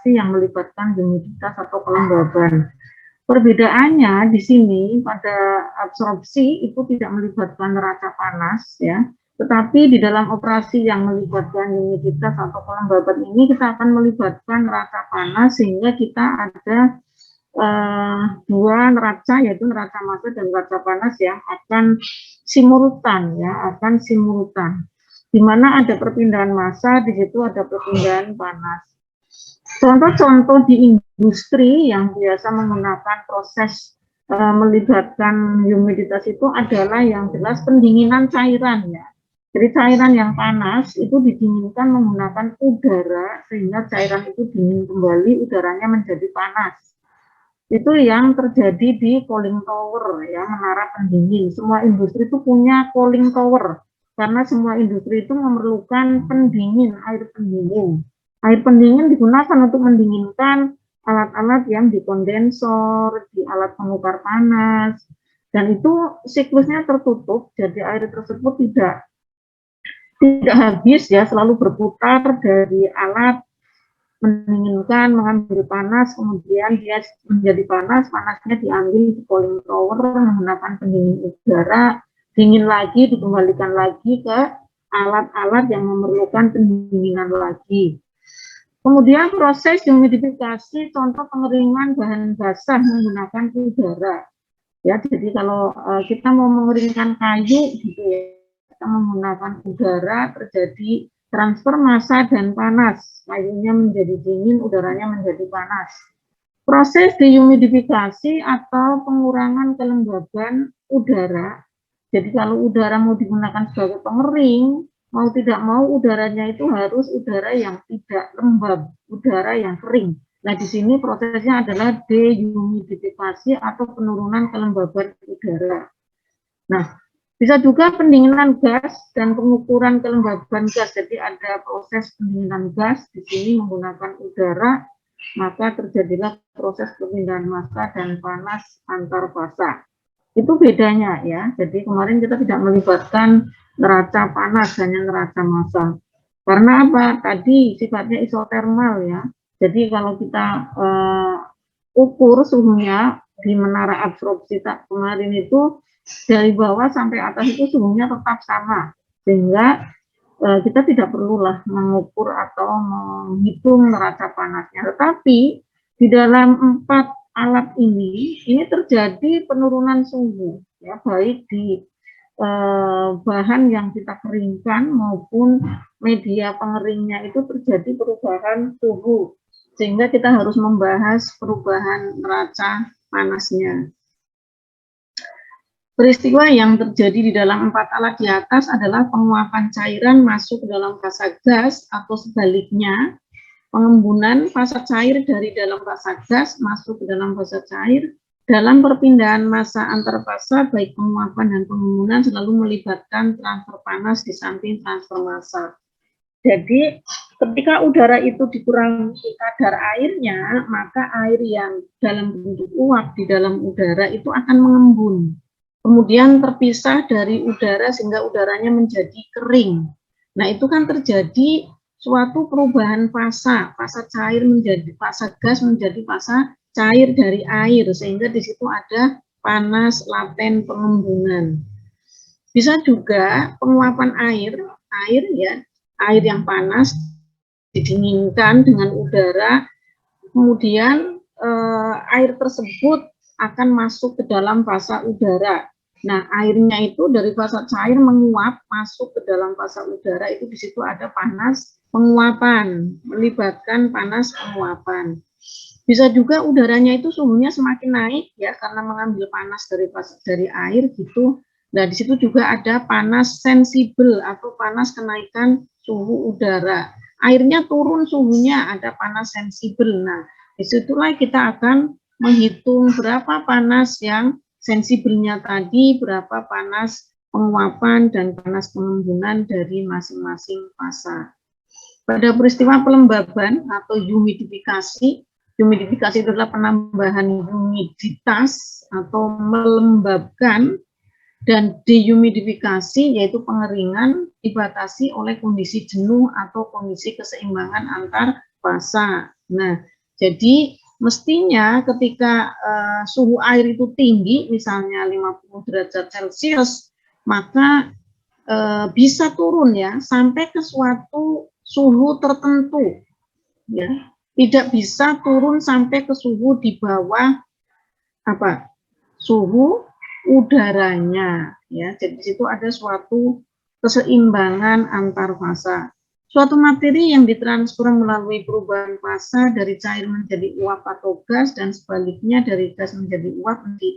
operasi yang melibatkan humiditas atau kelembaban. Perbedaannya di sini pada absorpsi itu tidak melibatkan neraca panas ya, tetapi di dalam operasi yang melibatkan humiditas atau kelembaban ini kita akan melibatkan neraca panas sehingga kita ada dua neraca, yaitu neraca massa dan neraca panas yang akan simultan ya, di mana ada perpindahan massa, di situ ada perpindahan panas. Contoh-contoh di industri yang biasa menggunakan proses melibatkan humiditas itu adalah yang jelas pendinginan cairan ya. Jadi cairan yang panas itu didinginkan menggunakan udara sehingga cairan itu dingin kembali, udaranya menjadi panas. Itu yang terjadi di cooling tower ya, menara pendingin. Semua industri itu punya cooling tower karena semua industri itu memerlukan pendingin, air pendingin. Air pendingin digunakan untuk mendinginkan alat-alat yang di kondensor, di alat pengukar panas, dan itu siklusnya tertutup, jadi air tersebut tidak habis ya, selalu berputar dari alat mendinginkan, mengambil panas, kemudian dia menjadi panas, panasnya diambil di cooling tower menggunakan pendingin udara, dingin lagi, dikembalikan lagi ke alat-alat yang memerlukan pendinginan lagi. Kemudian proses humidifikasi, contoh pengeringan bahan basah menggunakan udara. Ya, jadi kalau kita mau mengeringkan kayu, gitu ya, kita menggunakan udara, terjadi transfer massa dan panas. Kayunya menjadi dingin, udaranya menjadi panas. Proses dehumidifikasi atau pengurangan kelembaban udara. Jadi kalau udara mau digunakan sebagai pengering, mau tidak mau udaranya itu harus udara yang tidak lembab, udara yang kering. Nah, di sini prosesnya adalah dehumidifikasi atau penurunan kelembaban udara. Nah, bisa juga pendinginan gas dan pengukuran kelembaban gas. Jadi ada proses pendinginan gas di sini menggunakan udara, maka terjadilah proses perpindahan massa dan panas antar fasa. Itu bedanya ya. Jadi kemarin kita tidak melibatkan neraca panas, hanya neraca massa. Karena apa? Tadi sifatnya isotermal ya. Jadi kalau kita ukur suhunya di menara absorpsi kemarin itu dari bawah sampai atas itu suhunya tetap sama. Sehingga kita tidak perlulah mengukur atau menghitung neraca panasnya. Tetapi di dalam 4 alat ini terjadi penurunan suhu ya, baik di bahan yang kita keringkan maupun media pengeringnya itu terjadi perubahan suhu, sehingga kita harus membahas perubahan neraca panasnya. Peristiwa yang terjadi di dalam 4 alat di atas adalah penguapan cairan masuk ke dalam fasa gas atau sebaliknya, pengembunan fasa cair dari dalam fasa gas masuk ke dalam fasa cair. Dalam perpindahan massa antar fasa, baik penguapan dan pengembunan selalu melibatkan transfer panas di samping transfer massa. Jadi ketika udara itu dikurangi kadar airnya, maka air yang dalam bentuk uap di dalam udara itu akan mengembun. Kemudian terpisah dari udara sehingga udaranya menjadi kering. Nah, itu kan terjadi suatu perubahan fasa cair menjadi fasa gas menjadi fasa cair dari air, sehingga di situ ada panas laten pengembunan. Bisa juga penguapan air ya, air yang panas didinginkan dengan udara, kemudian air tersebut akan masuk ke dalam fasa udara. Nah, airnya itu dari fasa cair menguap masuk ke dalam fasa udara, itu di situ ada panas penguapan, melibatkan panas penguapan. Bisa juga udaranya itu suhunya semakin naik ya, karena mengambil panas dari air gitu. Nah, di situ juga ada panas sensibel atau panas kenaikan suhu udara. Airnya turun suhunya, ada panas sensibel. Nah, disitulah kita akan menghitung berapa panas yang sensibelnya tadi, berapa panas penguapan dan panas pengembunan dari masing-masing fasa. Pada peristiwa pelembaban atau humidifikasi itu adalah penambahan humiditas atau melembabkan, dan dehumidifikasi yaitu pengeringan dibatasi oleh kondisi jenuh atau kondisi keseimbangan antar fasa. Nah, Jadi mestinya ketika suhu air itu tinggi, misalnya 50 derajat Celcius, maka bisa turun ya sampai ke suatu suhu tertentu, ya. Tidak bisa turun sampai ke suhu di bawah apa? Suhu udaranya, ya. Jadi di situ ada suatu keseimbangan antar fasa. Suatu materi yang ditransfer melalui perubahan fasa dari cair menjadi uap atau gas dan sebaliknya dari gas menjadi uap menjadi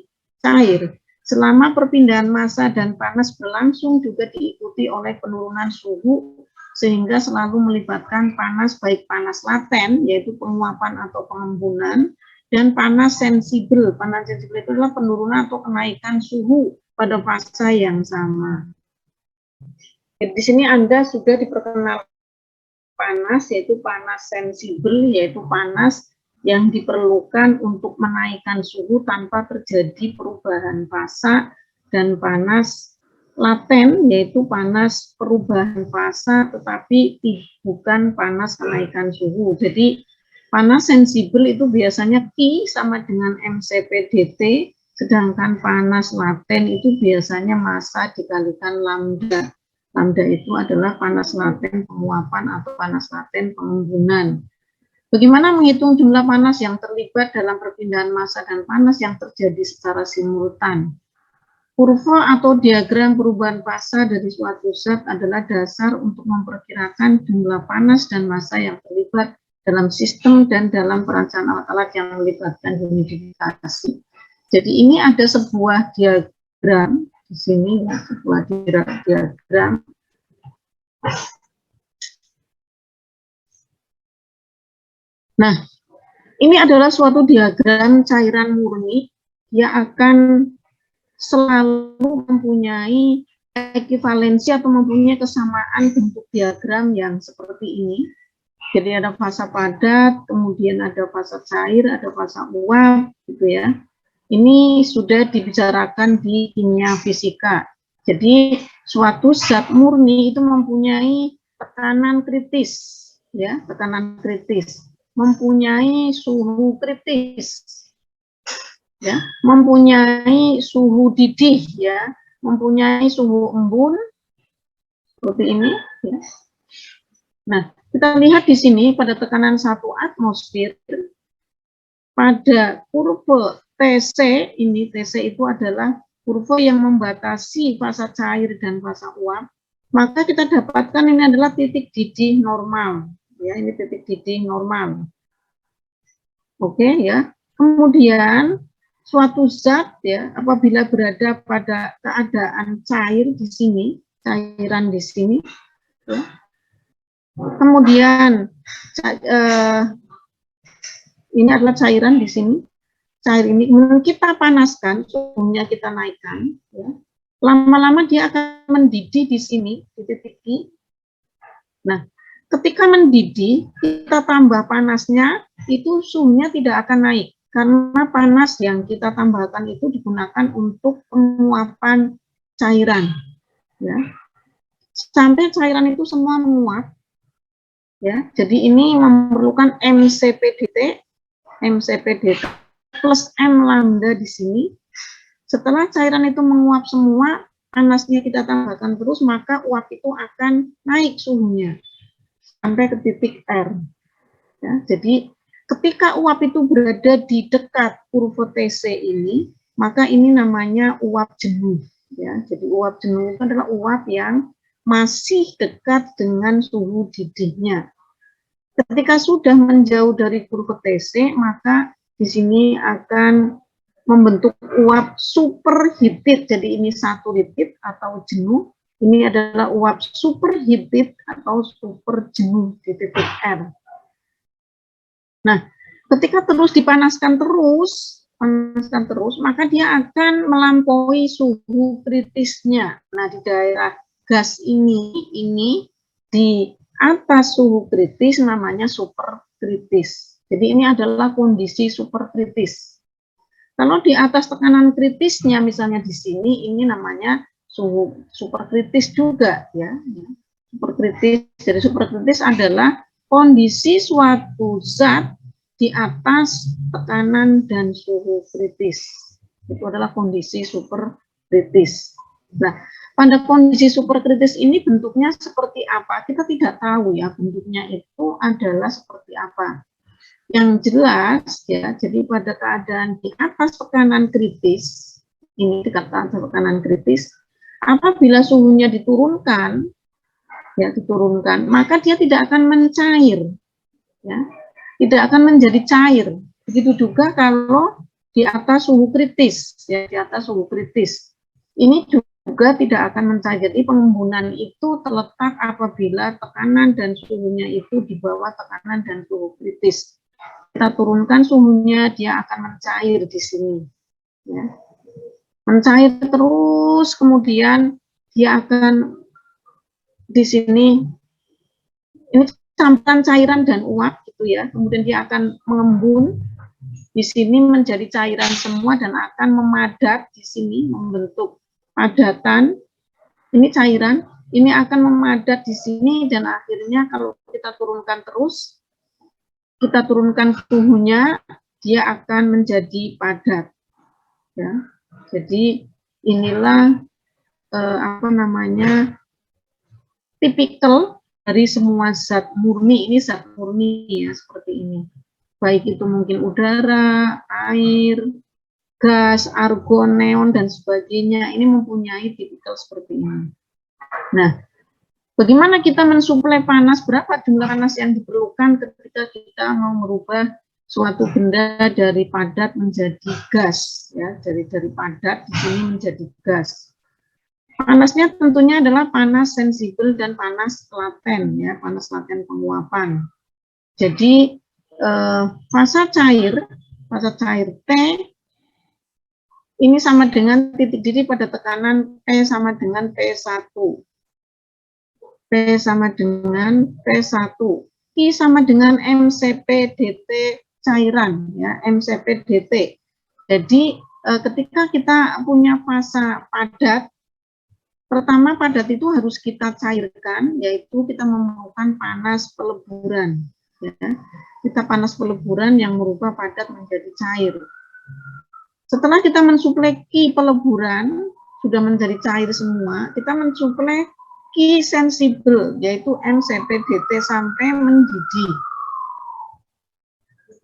cair. Selama perpindahan massa dan panas berlangsung juga diikuti oleh penurunan suhu sehingga selalu melibatkan panas baik panas laten yaitu penguapan atau pengembunan dan panas sensibel. Panas sensibel itu adalah penurunan atau kenaikan suhu pada fasa yang sama. Jadi di sini Anda sudah diperkenalkan panas, yaitu panas sensibel, yaitu panas yang diperlukan untuk menaikkan suhu tanpa terjadi perubahan fasa, dan panas laten, yaitu panas perubahan fasa tetapi bukan panas kenaikan suhu. Jadi panas sensibel itu biasanya Q sama dengan mCp/dt, sedangkan panas laten itu biasanya massa dikalikan lambda. Lambda itu adalah panas laten penguapan atau panas laten pengembunan. Bagaimana menghitung jumlah panas yang terlibat dalam perpindahan massa dan panas yang terjadi secara simultan? Kurva atau diagram perubahan fasa dari suatu zat adalah dasar untuk memperkirakan jumlah panas dan massa yang terlibat dalam sistem dan dalam perancangan alat-alat yang melibatkan humidifikasi. Jadi ini ada sebuah diagram di sini, ya, sebuah diagram. Nah, ini adalah suatu diagram cairan murni. Dia akan selalu mempunyai ekivalensi atau mempunyai kesamaan bentuk diagram yang seperti ini. Jadi ada fasa padat, kemudian ada fasa cair, ada fasa uap, gitu ya. Ini sudah dibicarakan di kimia fisika. Jadi suatu zat murni itu mempunyai tekanan kritis, ya, tekanan kritis, mempunyai suhu kritis, ya, mempunyai suhu didih, ya, mempunyai suhu embun seperti ini, ya. Nah, kita lihat di sini pada tekanan 1 atmosfer, pada kurva TC, ini TC itu adalah kurva yang membatasi fasa cair dan fasa uap, maka kita dapatkan ini adalah titik didih normal, ya, ini titik didih normal. Oke, ya. Kemudian suatu zat, ya, apabila berada pada keadaan cair di sini, cairan di sini, ya. Kemudian ini adalah cairan di sini. Cair ini kemudian kita panaskan, suhunya kita naikkan, ya. Lama-lama dia akan mendidih di sini, di titik I. Nah, ketika mendidih, kita tambah panasnya, itu suhunya tidak akan naik. Karena panas yang kita tambahkan itu digunakan untuk penguapan cairan. Ya. Sampai cairan itu semua menguap. Ya, jadi ini memerlukan mCp/dt plus M lambda di sini. Setelah cairan itu menguap semua, panasnya kita tambahkan terus, maka uap itu akan naik suhunya sampai ke titik R. Ya, jadi ketika uap itu berada di dekat kurva TC ini, maka ini namanya uap jenuh. Ya, jadi uap jenuh itu adalah uap yang masih dekat dengan suhu didihnya. Ketika sudah menjauh dari kurva TC, maka di sini akan membentuk uap superheated. Jadi ini satu heated atau jenuh. Ini adalah uap superheated atau super jenuh di titik R. Nah, ketika terus dipanaskan terus, maka dia akan melampaui suhu kritisnya. Nah, di daerah gas ini di atas suhu kritis namanya superkritis. Jadi ini adalah kondisi superkritis. Kalau di atas tekanan kritisnya, misalnya di sini, ini namanya suhu superkritis juga, ya. Superkritis. Jadi superkritis adalah kondisi suatu zat di atas tekanan dan suhu kritis. Itu adalah kondisi superkritis. Nah, pada kondisi superkritis ini bentuknya seperti apa? Kita tidak tahu ya, bentuknya itu adalah seperti apa. Yang jelas ya, jadi pada keadaan di atas tekanan kritis, ini dikatakan tekanan kritis, apabila suhunya diturunkan, ya diturunkan, maka dia tidak akan mencair, ya, tidak akan menjadi cair. Begitu juga kalau di atas suhu kritis, ya di atas suhu kritis, ini juga tidak akan mencair. Jadi pengembunan itu terletak apabila tekanan dan suhunya itu di bawah tekanan dan suhu kritis. Kita turunkan suhunya, dia akan mencair di sini, ya. Mencair terus, kemudian dia akan di sini, ini campuran cairan dan uap gitu ya, kemudian dia akan mengembun di sini menjadi cairan semua dan akan memadat di sini membentuk padatan. Ini cairan, ini akan memadat di sini dan akhirnya kalau kita turunkan terus, kita turunkan suhunya, dia akan menjadi padat. Ya, jadi inilah tipikal dari semua zat murni. Ini zat murni ya, seperti ini. Baik itu mungkin udara, air, gas, argon, neon, dan sebagainya. Ini mempunyai tipikal seperti ini. Nah, bagaimana kita mensuplai panas? Berapa jumlah panas yang diperlukan ketika kita mau merubah suatu benda dari padat menjadi gas? Ya, dari padat di sini menjadi gas. Panasnya tentunya adalah panas sensibel dan panas laten, ya, panas laten penguapan. Jadi fasa cair T ini sama dengan titik didih pada tekanan P sama dengan P1. P sama dengan P1. I sama dengan MCP dt cairan, ya, MCP dt. Jadi ketika kita punya fasa padat, pertama padat itu harus kita cairkan, yaitu kita memerlukan panas peleburan. Ya. Kita panas peleburan yang merubah padat menjadi cair. Setelah kita mensuplai Ki peleburan, sudah menjadi cair semua, kita mensuplai Ki sensibel, yaitu MCP dt sampai mendidih.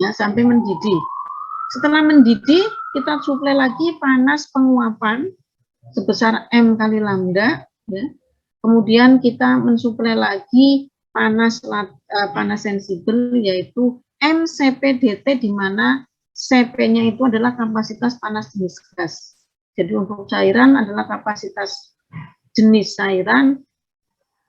Ya, sampai mendidih. Setelah mendidih, kita suplai lagi panas penguapan sebesar M kali lambda. Ya. Kemudian kita mensuplai lagi panas sensibel, yaitu MCP dt, di mana CP-nya itu adalah kapasitas panas jenis gas. Jadi untuk cairan adalah kapasitas jenis cairan,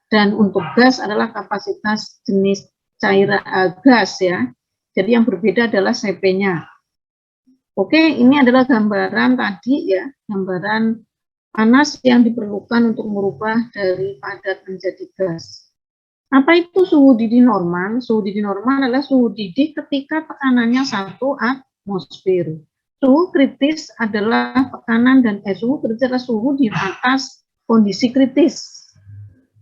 dan untuk gas adalah kapasitas jenis cairan gas, ya. Jadi yang berbeda adalah CP-nya. Oke, ini adalah gambaran tadi, ya, gambaran panas yang diperlukan untuk merubah dari padat menjadi gas. Apa itu suhu didih normal? Suhu didih normal adalah suhu didih ketika tekanannya 1 atmosfer. Suhu kritis adalah tekanan suhu kritis adalah suhu di atas kondisi kritis.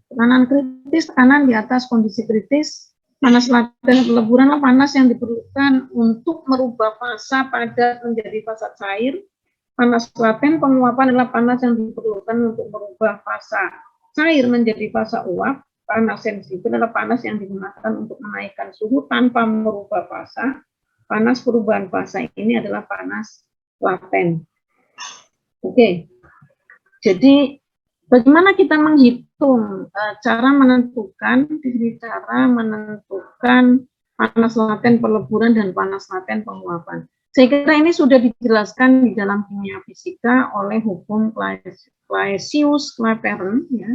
Tekanan kritis, tekanan di atas kondisi kritis. Panas laten peleburan adalah panas yang diperlukan untuk merubah fasa padat menjadi fasa cair. Panas laten penguapan adalah panas yang diperlukan untuk merubah fasa cair menjadi fasa uap. Panas sensibel adalah panas yang digunakan untuk menaikkan suhu tanpa merubah fasa. Panas perubahan fasa ini adalah panas laten. Oke, jadi bagaimana kita menghitung cara menentukan panas laten peleburan dan panas laten penguapan? Saya kira ini sudah dijelaskan di dalam kimia fisika oleh hukum Clausius-Clapeyron, ya,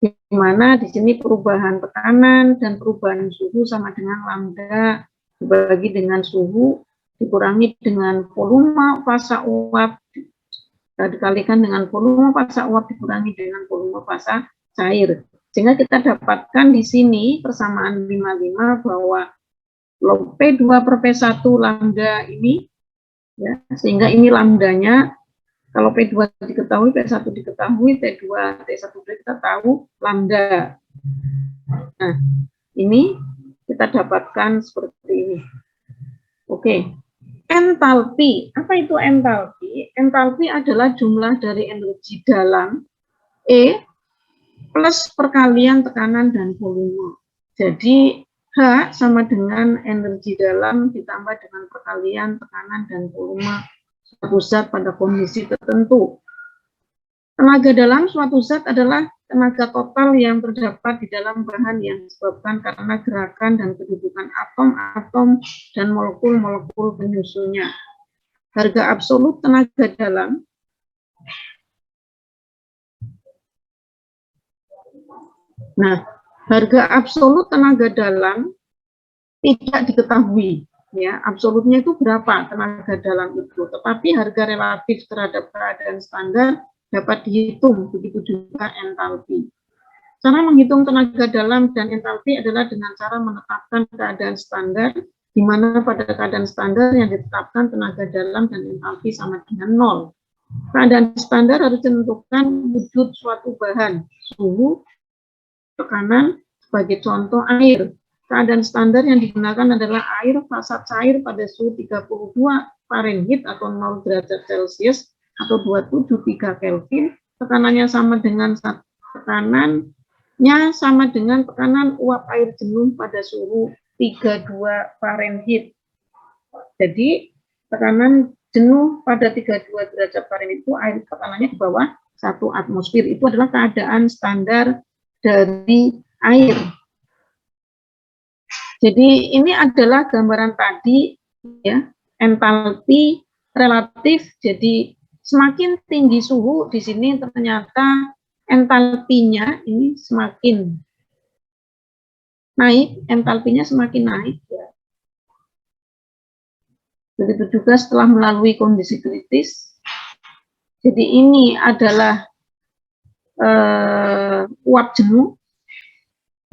di mana di sini perubahan tekanan dan perubahan suhu sama dengan lambda dibagi dengan suhu dikurangi dengan volume fasa uap dikalikan dengan volume fasa uap dikurangi dengan volume fasa cair. Sehingga kita dapatkan di sini persamaan 55 bahwa P2 per P1 lambda ini, ya, sehingga ini lambdanya. Kalau P2 diketahui, P1 diketahui, T2, T1 kita tahu lambda. Nah, ini kita dapatkan seperti ini. Oke, entalpi. Apa itu entalpi? Entalpi adalah jumlah dari energi dalam E plus perkalian tekanan dan volume. Jadi H sama dengan energi dalam ditambah dengan perkalian tekanan dan volume suatu zat pada kondisi tertentu. Tenaga dalam suatu zat adalah tenaga total yang terdapat di dalam bahan yang disebabkan karena gerakan dan kedudukan atom-atom dan molekul-molekul penyusunnya. Harga absolut tenaga dalam harga absolut tenaga dalam tidak diketahui, ya, absolutnya itu berapa tenaga dalam itu, tetapi harga relatif terhadap keadaan standar dapat dihitung, begitu juga entalpi. Cara menghitung tenaga dalam dan entalpi adalah dengan cara menetapkan keadaan standar, di mana pada keadaan standar yang ditetapkan tenaga dalam dan entalpi sama dengan 0. Keadaan standar harus ditentukan wujud suatu bahan, suhu, tekanan, sebagai contoh air. Keadaan standar yang digunakan adalah air fasa cair pada suhu 32 Fahrenheit atau 0 derajat Celcius atau 273 Kelvin. Tekanannya sama dengan sama dengan tekanan uap air jenuh pada suhu 32 Fahrenheit. Jadi tekanan jenuh pada 32 derajat Fahrenheit itu air tekanannya di bawah 1 atmosfer. Itu adalah keadaan standar dari air. Jadi ini adalah gambaran tadi, ya, entalpi relatif. Jadi semakin tinggi suhu di sini ternyata entalpinya ini semakin naik, entalpinya semakin naik, ya. Begitu juga setelah melalui kondisi kritis. Jadi ini adalah uap jenuh,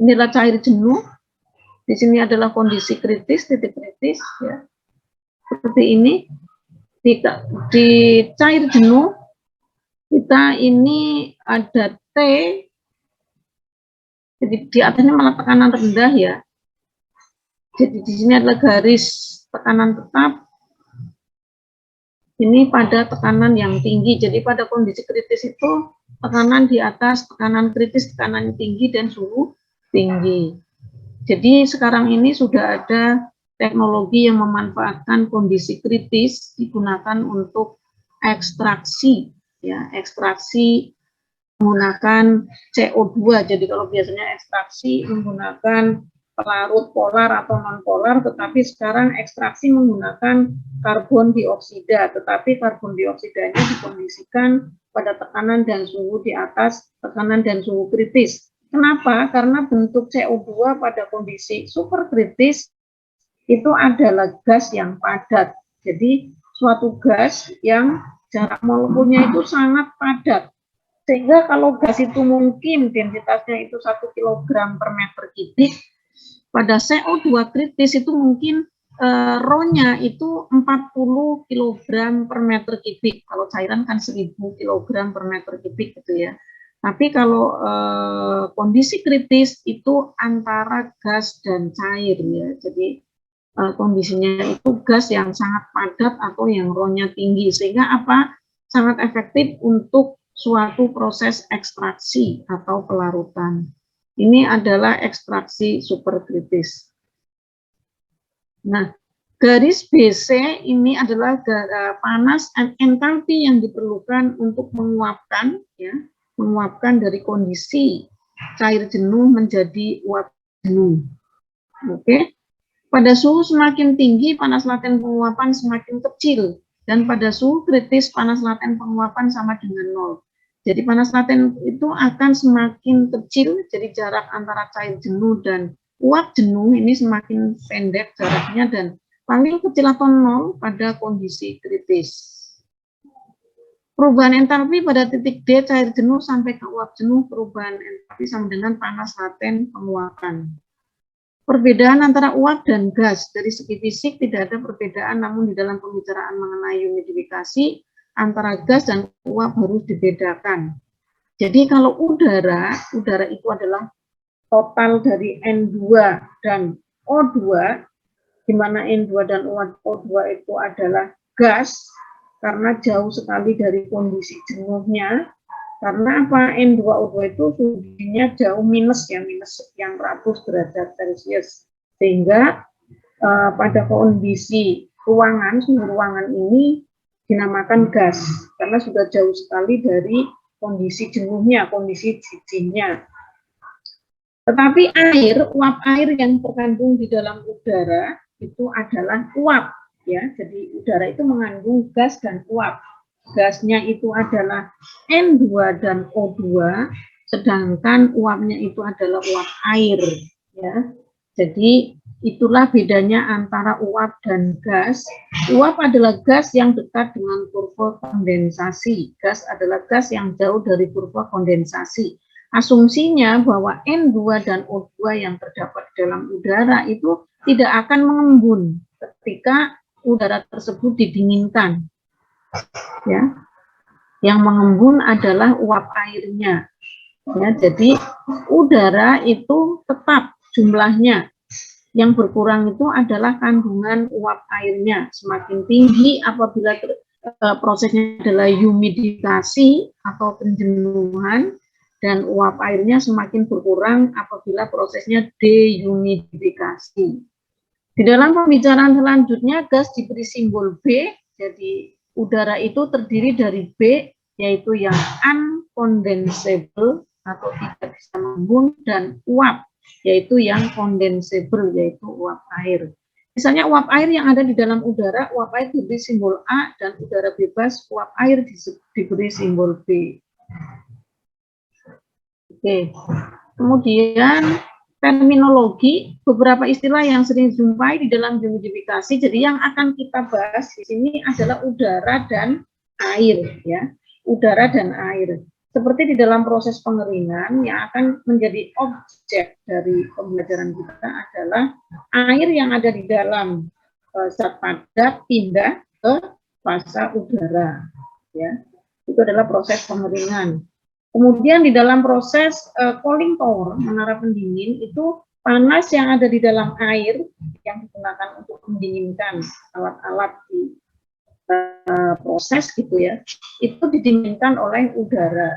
inilah cair jenuh. Di sini adalah kondisi kritis, titik kritis, ya. Seperti ini. Di cair jenuh kita ini ada T, jadi di atasnya malah tekanan rendah, ya. Jadi di sini adalah garis tekanan tetap. Ini pada tekanan yang tinggi. Jadi pada kondisi kritis itu tekanan di atas, tekanan kritis, tekanan tinggi dan suhu tinggi. Jadi sekarang ini sudah ada teknologi yang memanfaatkan kondisi kritis digunakan untuk ekstraksi, ya, ekstraksi menggunakan CO2. Jadi kalau biasanya ekstraksi menggunakan pelarut polar atau non polar, tetapi sekarang ekstraksi menggunakan karbon dioksida, tetapi karbon dioksidanya dikondisikan pada tekanan dan suhu di atas tekanan dan suhu kritis. Kenapa? Karena bentuk CO2 pada kondisi superkritis itu adalah gas yang padat. Jadi suatu gas yang jarak molekulnya itu sangat padat. Sehingga kalau gas itu mungkin densitasnya itu 1 kg per meter kubik, pada CO2 kritis itu mungkin Rho-nya itu 40 kg per meter kubik. Kalau cairan kan 1000 kg per meter kubik gitu, ya. Tapi kalau kondisi kritis itu antara gas dan cair, ya. Jadi kondisinya itu gas yang sangat padat atau yang Rho-nya tinggi, sehingga apa? Sangat efektif untuk suatu proses ekstraksi atau pelarutan. Ini adalah ekstraksi superkritis. Nah, garis BC ini adalah panas dan entalpi yang diperlukan untuk menguapkan, ya, menguapkan dari kondisi cair jenuh menjadi uap jenuh. Oke. Pada suhu semakin tinggi, panas laten penguapan semakin kecil, dan pada suhu kritis panas laten penguapan sama dengan 0. Jadi panas laten itu akan semakin kecil, jadi jarak antara cair jenuh dan uap jenuh ini semakin pendek jaraknya dan paling kecil atau 0 pada kondisi kritis. Perubahan entalpi pada titik D cair jenuh sampai ke uap jenuh, perubahan entalpi sama dengan panas laten penguapan. Perbedaan antara uap dan gas dari segi fisik tidak ada perbedaan, namun di dalam pembicaraan mengenai humidifikasi antara gas dan uap harus dibedakan. Jadi kalau udara itu adalah total dari N2 dan O2, di mana N2 dan O2 itu adalah gas, karena jauh sekali dari kondisi jenuhnya. Karena apa? N2O2 itu suhunya jauh minus ya, minus sekian ratus derajat Celcius. Sehingga pada kondisi ruangan, suhu ruangan ini dinamakan gas, karena sudah jauh sekali dari kondisi jenuhnya, kondisi jijiknya. Tetapi air, uap air yang terkandung di dalam udara itu adalah uap, ya. Jadi udara itu mengandung gas dan uap. Gasnya itu adalah N2 dan O2, sedangkan uapnya itu adalah uap air, ya. Jadi itulah bedanya antara uap dan gas. Uap adalah gas yang dekat dengan kurva kondensasi. Gas adalah gas yang jauh dari kurva kondensasi. Asumsinya bahwa N2 dan O2 yang terdapat dalam udara itu tidak akan mengembun ketika udara tersebut didinginkan. Ya, yang mengembun adalah uap airnya. Ya, jadi udara itu tetap jumlahnya. Yang berkurang itu adalah kandungan uap airnya. Semakin tinggi apabila prosesnya adalah humidifikasi atau penjenuhan, dan uap airnya semakin berkurang apabila prosesnya dehumidifikasi. Di dalam pembicaraan selanjutnya, gas diberi simbol B, jadi udara itu terdiri dari B, yaitu yang uncondensable atau tidak bisa mengembun, dan uap, yaitu yang condensable, yaitu uap air. Misalnya uap air yang ada di dalam udara, uap air diberi simbol A, dan udara bebas, uap air diberi simbol B. Oke, kemudian terminologi, beberapa istilah yang sering dijumpai di dalam humidifikasi. Jadi yang akan kita bahas di sini adalah udara dan air, ya. Udara dan air. Seperti di dalam proses pengeringan, yang akan menjadi objek dari pembelajaran kita adalah air yang ada di dalam zat padat pindah ke fasa udara, ya. Itu adalah proses pengeringan. Kemudian di dalam proses cooling tower, menara pendingin, itu panas yang ada di dalam air yang digunakan untuk mendinginkan alat-alat di proses gitu ya, itu didinginkan oleh udara.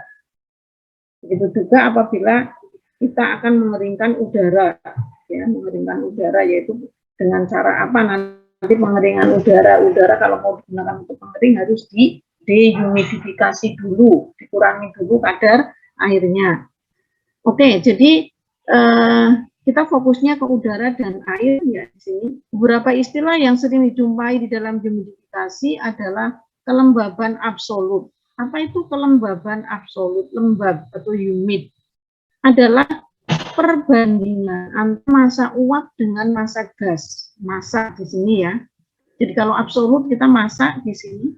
Begitu juga apabila kita akan mengeringkan udara, ya, mengeringkan udara yaitu dengan cara apa nanti pengeringan udara kalau mau digunakan untuk mengering harus dehumidifikasi dulu, dikurangi dulu kadar airnya. Oke, jadi kita fokusnya ke udara dan air ya di sini. Beberapa istilah yang sering dijumpai di dalam humidifikasi adalah kelembaban absolut. Apa itu kelembaban absolut? Lembab atau humid adalah perbandingan antara massa uap dengan massa gas. Massa di sini ya. Jadi kalau absolut kita massa di sini.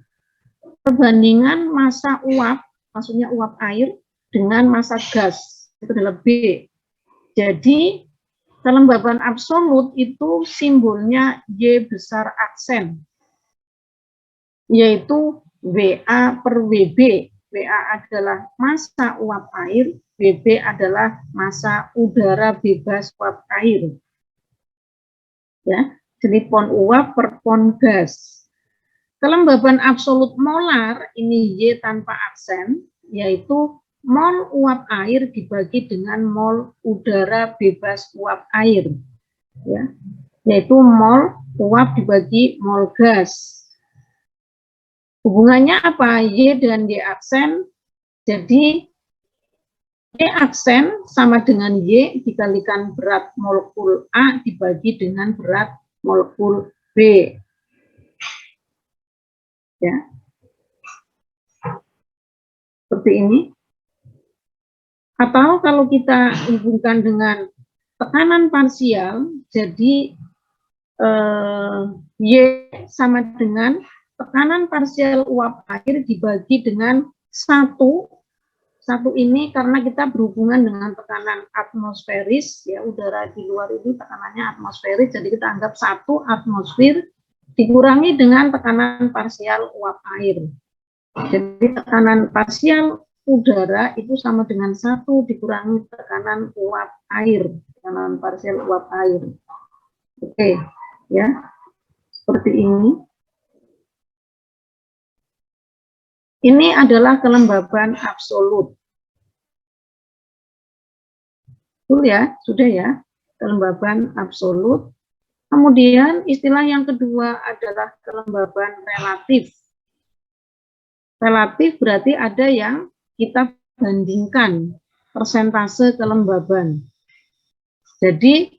Perbandingan massa uap, maksudnya uap air, dengan massa gas, itu adalah B. Jadi, kelembaban absolut itu simbolnya Y besar aksen, yaitu WA per WB. WA adalah massa uap air, WB adalah massa udara bebas uap air. Ya, jadi pon uap per pon gas. Kelembaban absolut molar, ini Y tanpa aksen, yaitu mol uap air dibagi dengan mol udara bebas uap air. Ya, yaitu mol uap dibagi mol gas. Hubungannya apa? Y dan Y aksen, jadi Y aksen sama dengan Y dikalikan berat molekul A dibagi dengan berat molekul B. Ya, seperti ini. Atau kalau kita hubungkan dengan tekanan parsial, jadi Y sama dengan tekanan parsial uap air dibagi dengan satu ini karena kita berhubungan dengan tekanan atmosferis, ya, udara di luar ini tekanannya atmosferis, jadi kita anggap 1 atmosfer dikurangi dengan tekanan parsial uap air. Jadi tekanan parsial udara itu sama dengan 1 dikurangi tekanan uap air, tekanan parsial uap air. Oke. ya, seperti ini. Ini adalah kelembaban absolut. Betul ya, sudah ya, kelembaban absolut. Kemudian istilah yang kedua adalah kelembaban relatif. Relatif berarti ada yang kita bandingkan persentase kelembaban. Jadi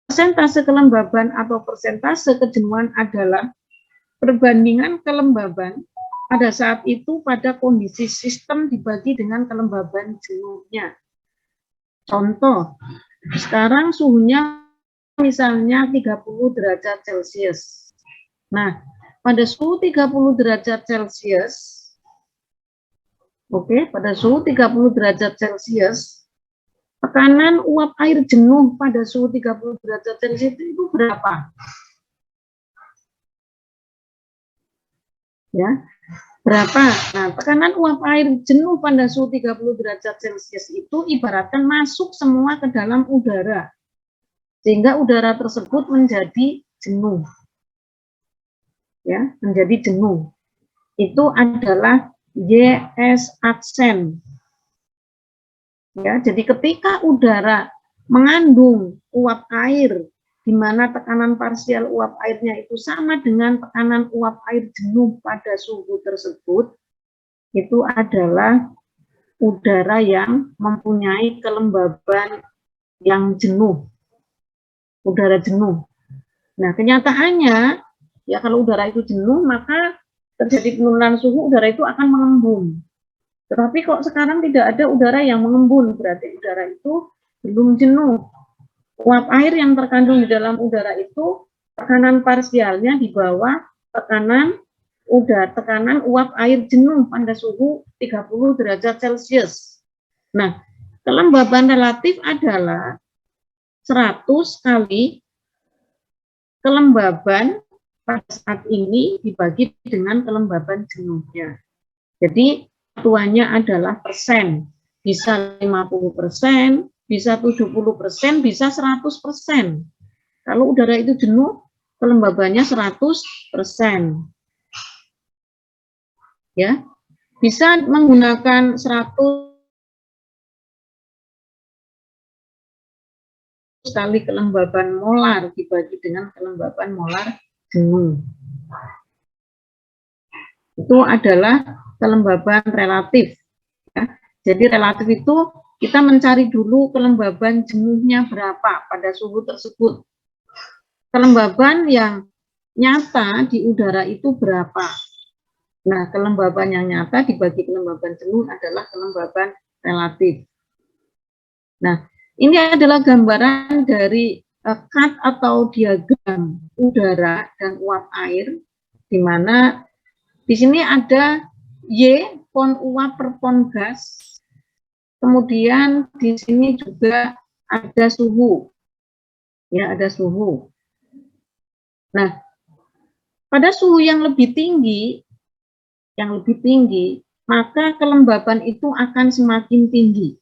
persentase kelembaban atau persentase kejenuhan adalah perbandingan kelembaban pada saat itu pada kondisi sistem dibagi dengan kelembaban jenuhnya. Contoh, sekarang suhunya misalnya 30 derajat Celcius. Nah, pada suhu 30 derajat Celcius, pada suhu 30 derajat Celcius, tekanan uap air jenuh pada suhu 30 derajat Celcius itu berapa? Ya, berapa? Nah, tekanan uap air jenuh pada suhu 30 derajat Celcius itu ibaratkan masuk semua ke dalam udara, sehingga udara tersebut menjadi jenuh. Ya, menjadi jenuh. Itu adalah YS aksen. Ya, jadi ketika udara mengandung uap air, di mana tekanan parsial uap airnya itu sama dengan tekanan uap air jenuh pada suhu tersebut, itu adalah udara yang mempunyai kelembaban yang jenuh, udara jenuh. Nah, kenyataannya, ya kalau udara itu jenuh, maka terjadi penurunan suhu, udara itu akan mengembun. Tetapi kok sekarang tidak ada udara yang mengembun, berarti udara itu belum jenuh. Uap air yang terkandung di dalam udara itu tekanan parsialnya di bawah tekanan uap air jenuh pada suhu 30 derajat Celcius. Nah, kelembaban relatif adalah 100 kali kelembaban pada saat ini dibagi dengan kelembaban jenuhnya. Jadi satuannya adalah persen, bisa 50%, bisa 70%, bisa 100%. Kalau udara itu jenuh, kelembabannya 100%. Ya, bisa menggunakan 100 kali kelembaban molar dibagi dengan kelembaban molar jenuh. Itu adalah kelembaban relatif. Ya. Jadi relatif itu kita mencari dulu kelembaban jenuhnya berapa pada suhu tersebut. Kelembaban yang nyata di udara itu berapa? Nah, kelembaban yang nyata dibagi kelembaban jenuh adalah kelembaban relatif. Nah, ini adalah gambaran dari cut atau diagram udara dan uap air, di mana di sini ada Y pon uap per pon gas. Kemudian di sini juga ada suhu. Ya, ada suhu. Nah, pada suhu yang lebih tinggi, maka kelembaban itu akan semakin tinggi.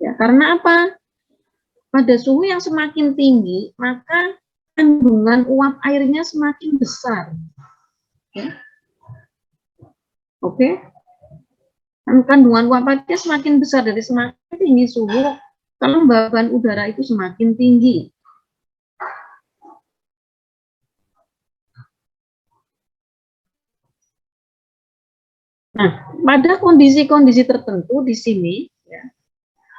Ya, karena apa? Pada suhu yang semakin tinggi, maka kandungan uap airnya semakin besar. Ya. Oke. Kandungan uap airnya semakin besar, dari semakin tinggi suhu, kelembaban udara itu semakin tinggi. Nah, pada kondisi-kondisi tertentu di sini, ya,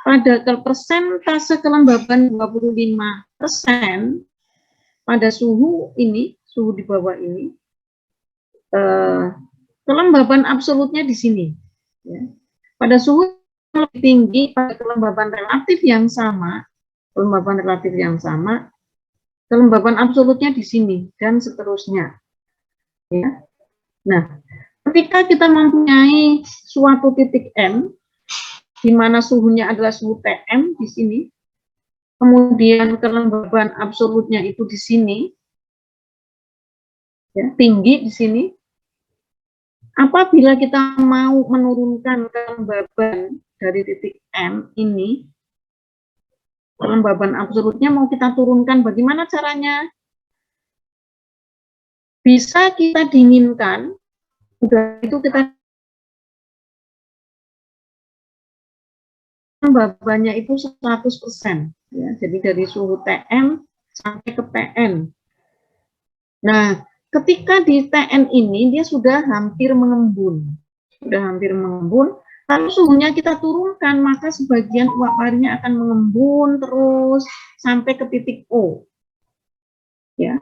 pada persentase kelembaban 25% pada suhu ini, suhu di bawah ini, kelembaban absolutnya di sini. Ya. Pada suhu yang lebih tinggi, pada kelembaban relatif yang sama, kelembaban absolutnya di sini, dan seterusnya. Ya. Nah, ketika kita mempunyai suatu titik M, di mana suhunya adalah suhu Tm di sini, kemudian kelembaban absolutnya itu di sini, ya, tinggi di sini. Apabila kita mau menurunkan kelembaban dari titik M ini, Kelembaban absolutnya mau kita turunkan, bagaimana caranya? Bisa kita dinginkan, udah itu kita kelembabannya itu 100%. Ya, jadi dari suhu TM sampai ke PN. Nah, ketika di TN ini dia sudah hampir mengembun. Lalu suhunya kita turunkan, maka sebagian uap airnya akan mengembun terus sampai ke titik O. Ya,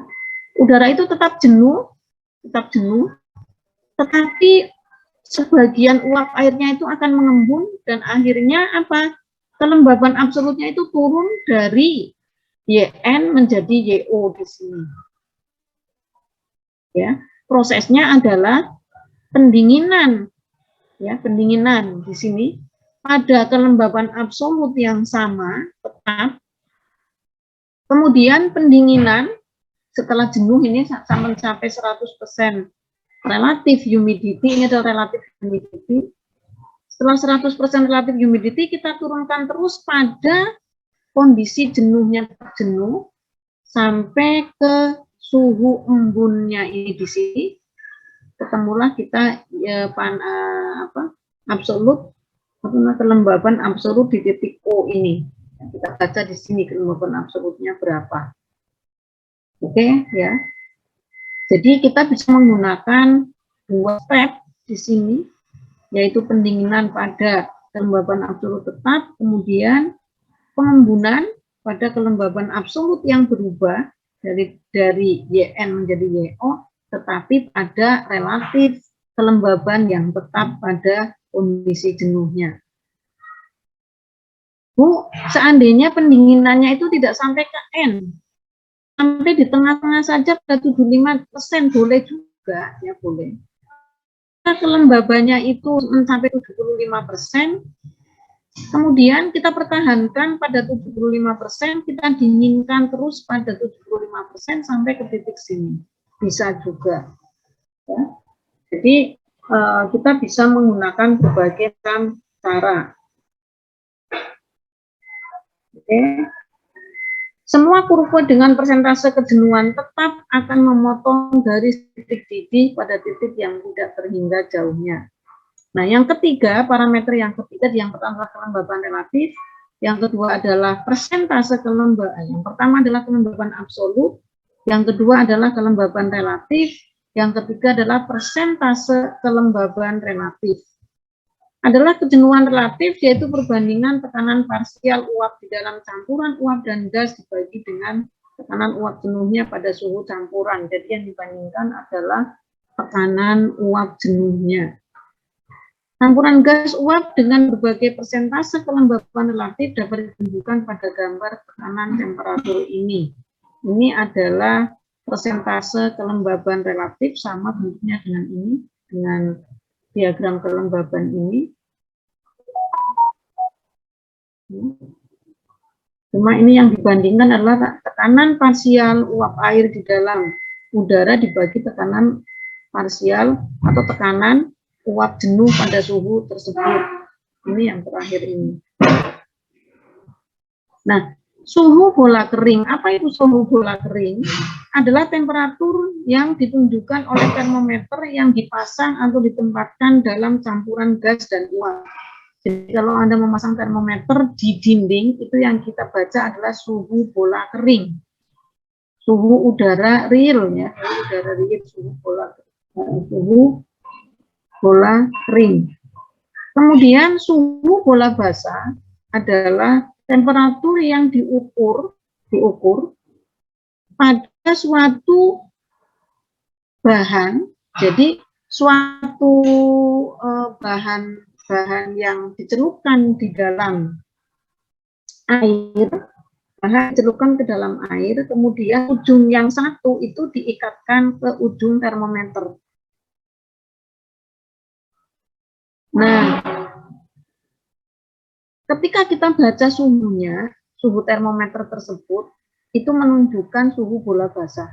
udara itu tetap jenuh, tetapi sebagian uap airnya itu akan mengembun dan akhirnya apa? Kelembaban absolutnya itu turun dari YN menjadi YO di sini. Ya, prosesnya adalah pendinginan. Ya, pendinginan di sini pada kelembaban absolut yang sama tetap. Kemudian pendinginan setelah jenuh ini sampai mencapai 100% relatif humidity, ini adalah relatif humidity. Setelah 100% relatif humidity, kita turunkan terus pada kondisi jenuhnya jenuh sampai ke suhu embunnya ini di sini. Ketemulah kita absolut kelembaban absolut di titik O ini. Kita baca di sini kelembaban absolutnya berapa. Oke, ya. Jadi kita bisa menggunakan dua step di sini, yaitu pendinginan pada kelembaban absolut tetap, kemudian pengembunan pada kelembaban absolut yang berubah dari YN menjadi YO, tetapi pada relatif kelembaban yang tetap pada kondisi jenuhnya. Bu, seandainya pendinginannya itu tidak sampai ke N, sampai di tengah-tengah saja pada 75% boleh juga, ya boleh. Nah, kelembabannya itu sampai 75%, kemudian kita pertahankan pada 75%, kita dinginkan terus pada 75% sampai ke titik sini. Bisa juga. Ya. Jadi, kita bisa menggunakan berbagai cara. Oke. Semua kurva dengan persentase kejenuhan tetap akan memotong garis titik didih pada titik yang tidak terhingga jauhnya. Nah, yang ketiga, parameter yang ketiga, yang pertama adalah kelembaban relatif, yang kedua adalah persentase kelembaban. Yang pertama adalah kelembaban absolut, yang kedua adalah kelembaban relatif, yang ketiga adalah persentase kelembaban relatif. Adalah kejenuhan relatif, yaitu perbandingan tekanan parsial uap di dalam campuran uap dan gas dibagi dengan tekanan uap jenuhnya pada suhu campuran. Jadi yang dibandingkan adalah tekanan uap jenuhnya. Campuran gas uap dengan berbagai persentase kelembaban relatif dapat ditunjukkan pada gambar tekanan temperatur ini. Ini adalah persentase kelembaban relatif, sama bentuknya dengan ini, dengan diagram kelembaban ini. Cuma ini yang dibandingkan adalah tekanan parsial uap air di dalam udara dibagi tekanan parsial atau tekanan uap jenuh pada suhu tersebut. Ini yang terakhir ini. Nah, suhu bola kering. Apa itu suhu bola kering? Adalah temperatur yang ditunjukkan oleh termometer yang dipasang atau ditempatkan dalam campuran gas dan uap. Jadi kalau Anda memasang termometer di dinding, itu yang kita baca adalah suhu bola kering. Suhu udara real, ya, udara real, suhu bola kering. Kemudian suhu bola basah adalah temperatur yang diukur pada suatu bahan. Jadi suatu bahan yang dicelupkan di dalam air, dicelupkan ke dalam air, kemudian ujung yang satu itu diikatkan ke ujung termometer. Nah, ketika kita baca suhunya, suhu termometer tersebut, itu menunjukkan suhu bola basah.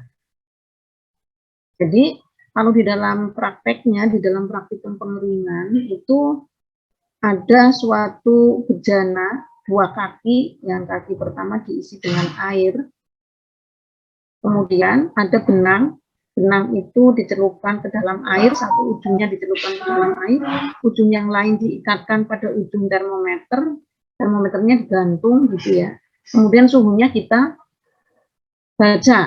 Jadi, kalau di dalam prakteknya, di dalam praktikum pengeringan, itu ada suatu bejana dua kaki, yang kaki pertama diisi dengan air, kemudian ada benang, benang itu dicelupkan ke dalam air, satu ujungnya dicelupkan ke dalam air, ujung yang lain diikatkan pada ujung termometer, termometernya digantung gitu ya, kemudian suhunya kita baca.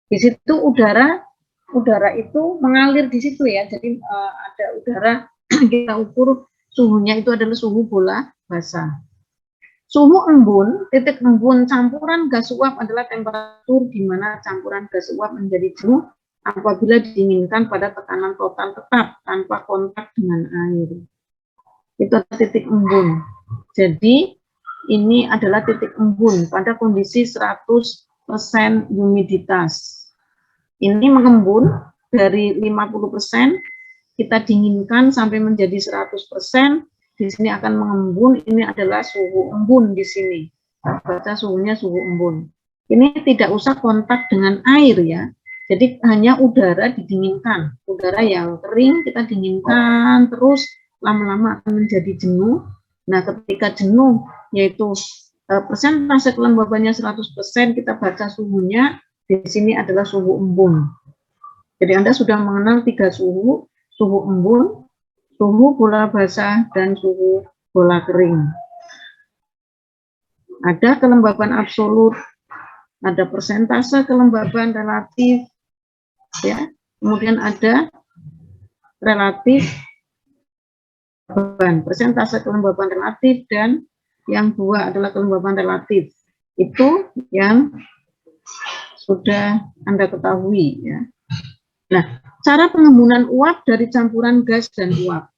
Di situ udara itu mengalir di situ ya, jadi ada udara kita ukur suhunya itu adalah suhu bola basah. Suhu embun, titik embun campuran gas uap adalah temperatur di mana campuran gas uap menjadi jenuh apabila didinginkan pada tekanan total tetap tanpa kontak dengan air. Itu titik embun. Jadi ini adalah titik embun pada kondisi 100% humiditas. Ini mengembun dari 50%, kita dinginkan sampai menjadi 100%, di sini akan mengembun, ini adalah suhu embun di sini. Kita baca suhunya suhu embun. Ini tidak usah kontak dengan air ya, jadi hanya udara didinginkan. Udara yang kering kita dinginkan, terus lama-lama akan menjadi jenuh. Nah, ketika jenuh, yaitu persentase kelembabannya 100%, kita baca suhunya, di sini adalah suhu embun. Jadi Anda sudah mengenal 3 suhu, suhu embun, suhu bola basah, dan suhu bola kering. Ada kelembaban absolut, ada persentase kelembaban relatif, ya. Kemudian ada relatif kelembaban, persentase kelembaban relatif, dan yang dua adalah kelembaban relatif. Itu yang sudah Anda ketahui ya. Nah, cara pengembunan uap dari campuran gas dan uap.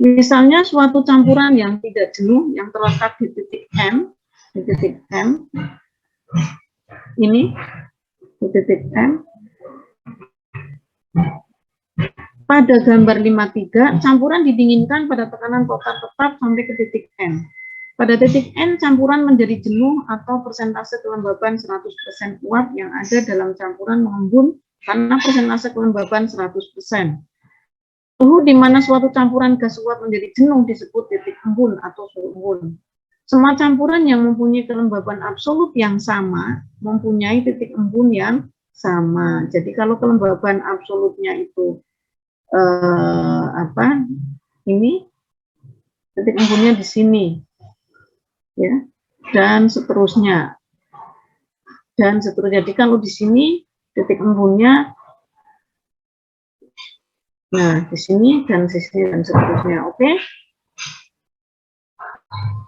Misalnya suatu campuran yang tidak jenuh yang terletak di titik M, ini di titik M. Pada gambar 53, campuran didinginkan pada tekanan total tetap sampai ke titik N. Pada titik N, campuran menjadi jenuh atau persentase kelembaban 100% uap yang ada dalam campuran mengembun karena persentase kelembaban 100%. Suhu di mana suatu campuran gas uap menjadi jenuh disebut titik embun atau suhu embun. Semua campuran yang mempunyai kelembaban absolut yang sama mempunyai titik embun yang sama. Jadi kalau kelembaban absolutnya itu ini titik embunnya di sini. Ya, dan seterusnya. Jadi kalau di sini titik embunnya, nah di sini dan di sini dan seterusnya. Oke.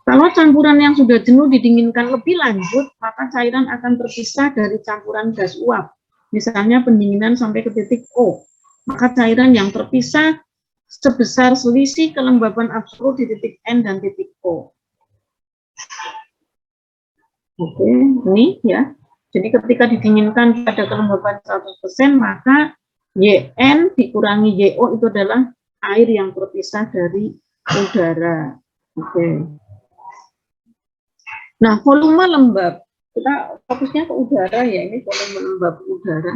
Kalau campuran yang sudah jenuh didinginkan lebih lanjut, maka cairan akan terpisah dari campuran gas uap. Misalnya pendinginan sampai ke titik O. Maka cairan yang terpisah sebesar selisih kelembaban absolut di titik N dan titik O. Oke, ini ya. Jadi ketika didinginkan pada kelembaban 100%, maka YN dikurangi YO itu adalah air yang terpisah dari udara. Oke. Nah, volume lembab. Kita fokusnya ke udara ya, ini volume lembab udara.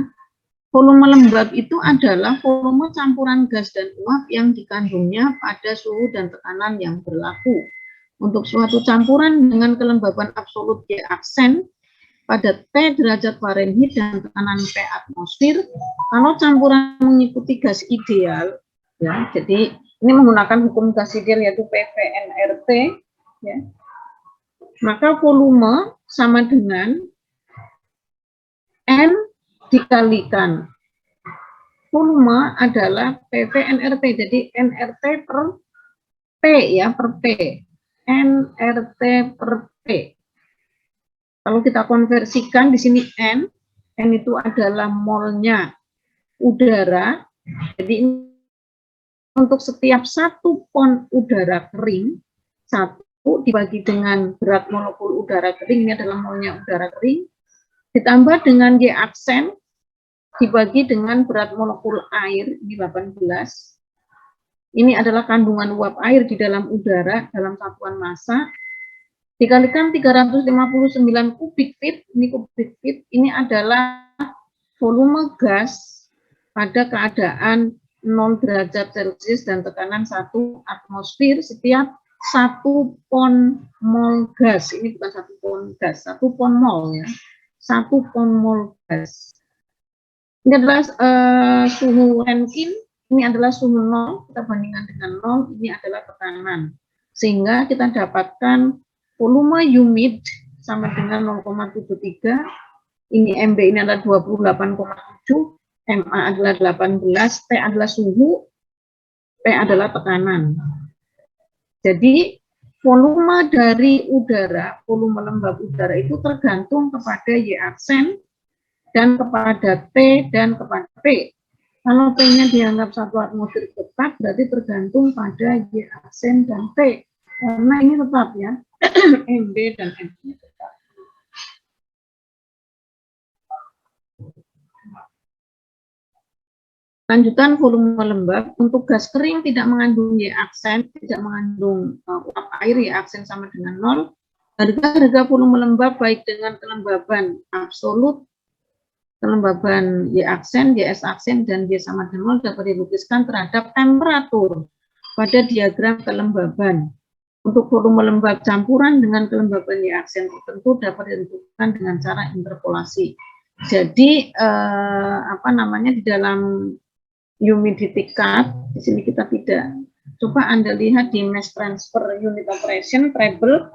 Volume lembab itu adalah volume campuran gas dan uap yang dikandungnya pada suhu dan tekanan yang berlaku. Untuk suatu campuran dengan kelembaban absolut Y aksen pada T derajat Fahrenheit dan tekanan P atmosfer, kalau campuran mengikuti gas ideal, ya, jadi ini menggunakan hukum gas ideal yaitu PV-nRT, ya, maka volume sama dengan N dikalikan. Volume adalah PV-nRT, jadi nRT per P ya, per P. nRT per P. Kalau kita konversikan di sini N itu adalah molnya udara. Jadi untuk setiap 1 pon udara kering, 1 dibagi dengan berat molekul udara kering, ini adalah molnya udara kering, ditambah dengan Y aksen, dibagi dengan berat molekul air, ini 18. Ini adalah kandungan uap air di dalam udara dalam satuan massa. Dikalikan 359 kubik feet, ini kubik feet, ini adalah volume gas pada keadaan 0 derajat Celcius dan tekanan 1 atmosfer setiap 1 pon mol gas, ini bukan 1 pon gas, 1 pon mol ya, 1 pon mol gas. Ini adalah suhu Rankine, ini adalah suhu 0, kita bandingkan dengan 0, ini adalah tekanan. Sehingga kita dapatkan volume humid sama dengan 0,73, ini MB ini adalah 28,7, MA adalah 18, T adalah suhu, P adalah tekanan. Jadi volume dari udara, volume lembab udara itu tergantung kepada Y aksen dan kepada T dan kepada P. Kalau P-nya dianggap 1 atmosfer tetap, berarti tergantung pada Y aksen dan T. Karena ini tetap ya, MB dan MB tetap. Lanjutan volume lembab, untuk gas kering tidak mengandung Y aksen, tidak mengandung uap air, Y aksen sama dengan 0. Harga volume lembab baik dengan kelembaban absolut, kelembaban Y aksen, YS aksen, dan Y sama dengan 0 dapat dilukiskan terhadap temperatur pada diagram kelembaban. Untuk volume lembab campuran dengan kelembaban Y aksen tertentu dapat ditentukan dengan cara interpolasi. Jadi di dalam humidity cut, di sini kita tidak. Coba Anda lihat di mass transfer unit operation treble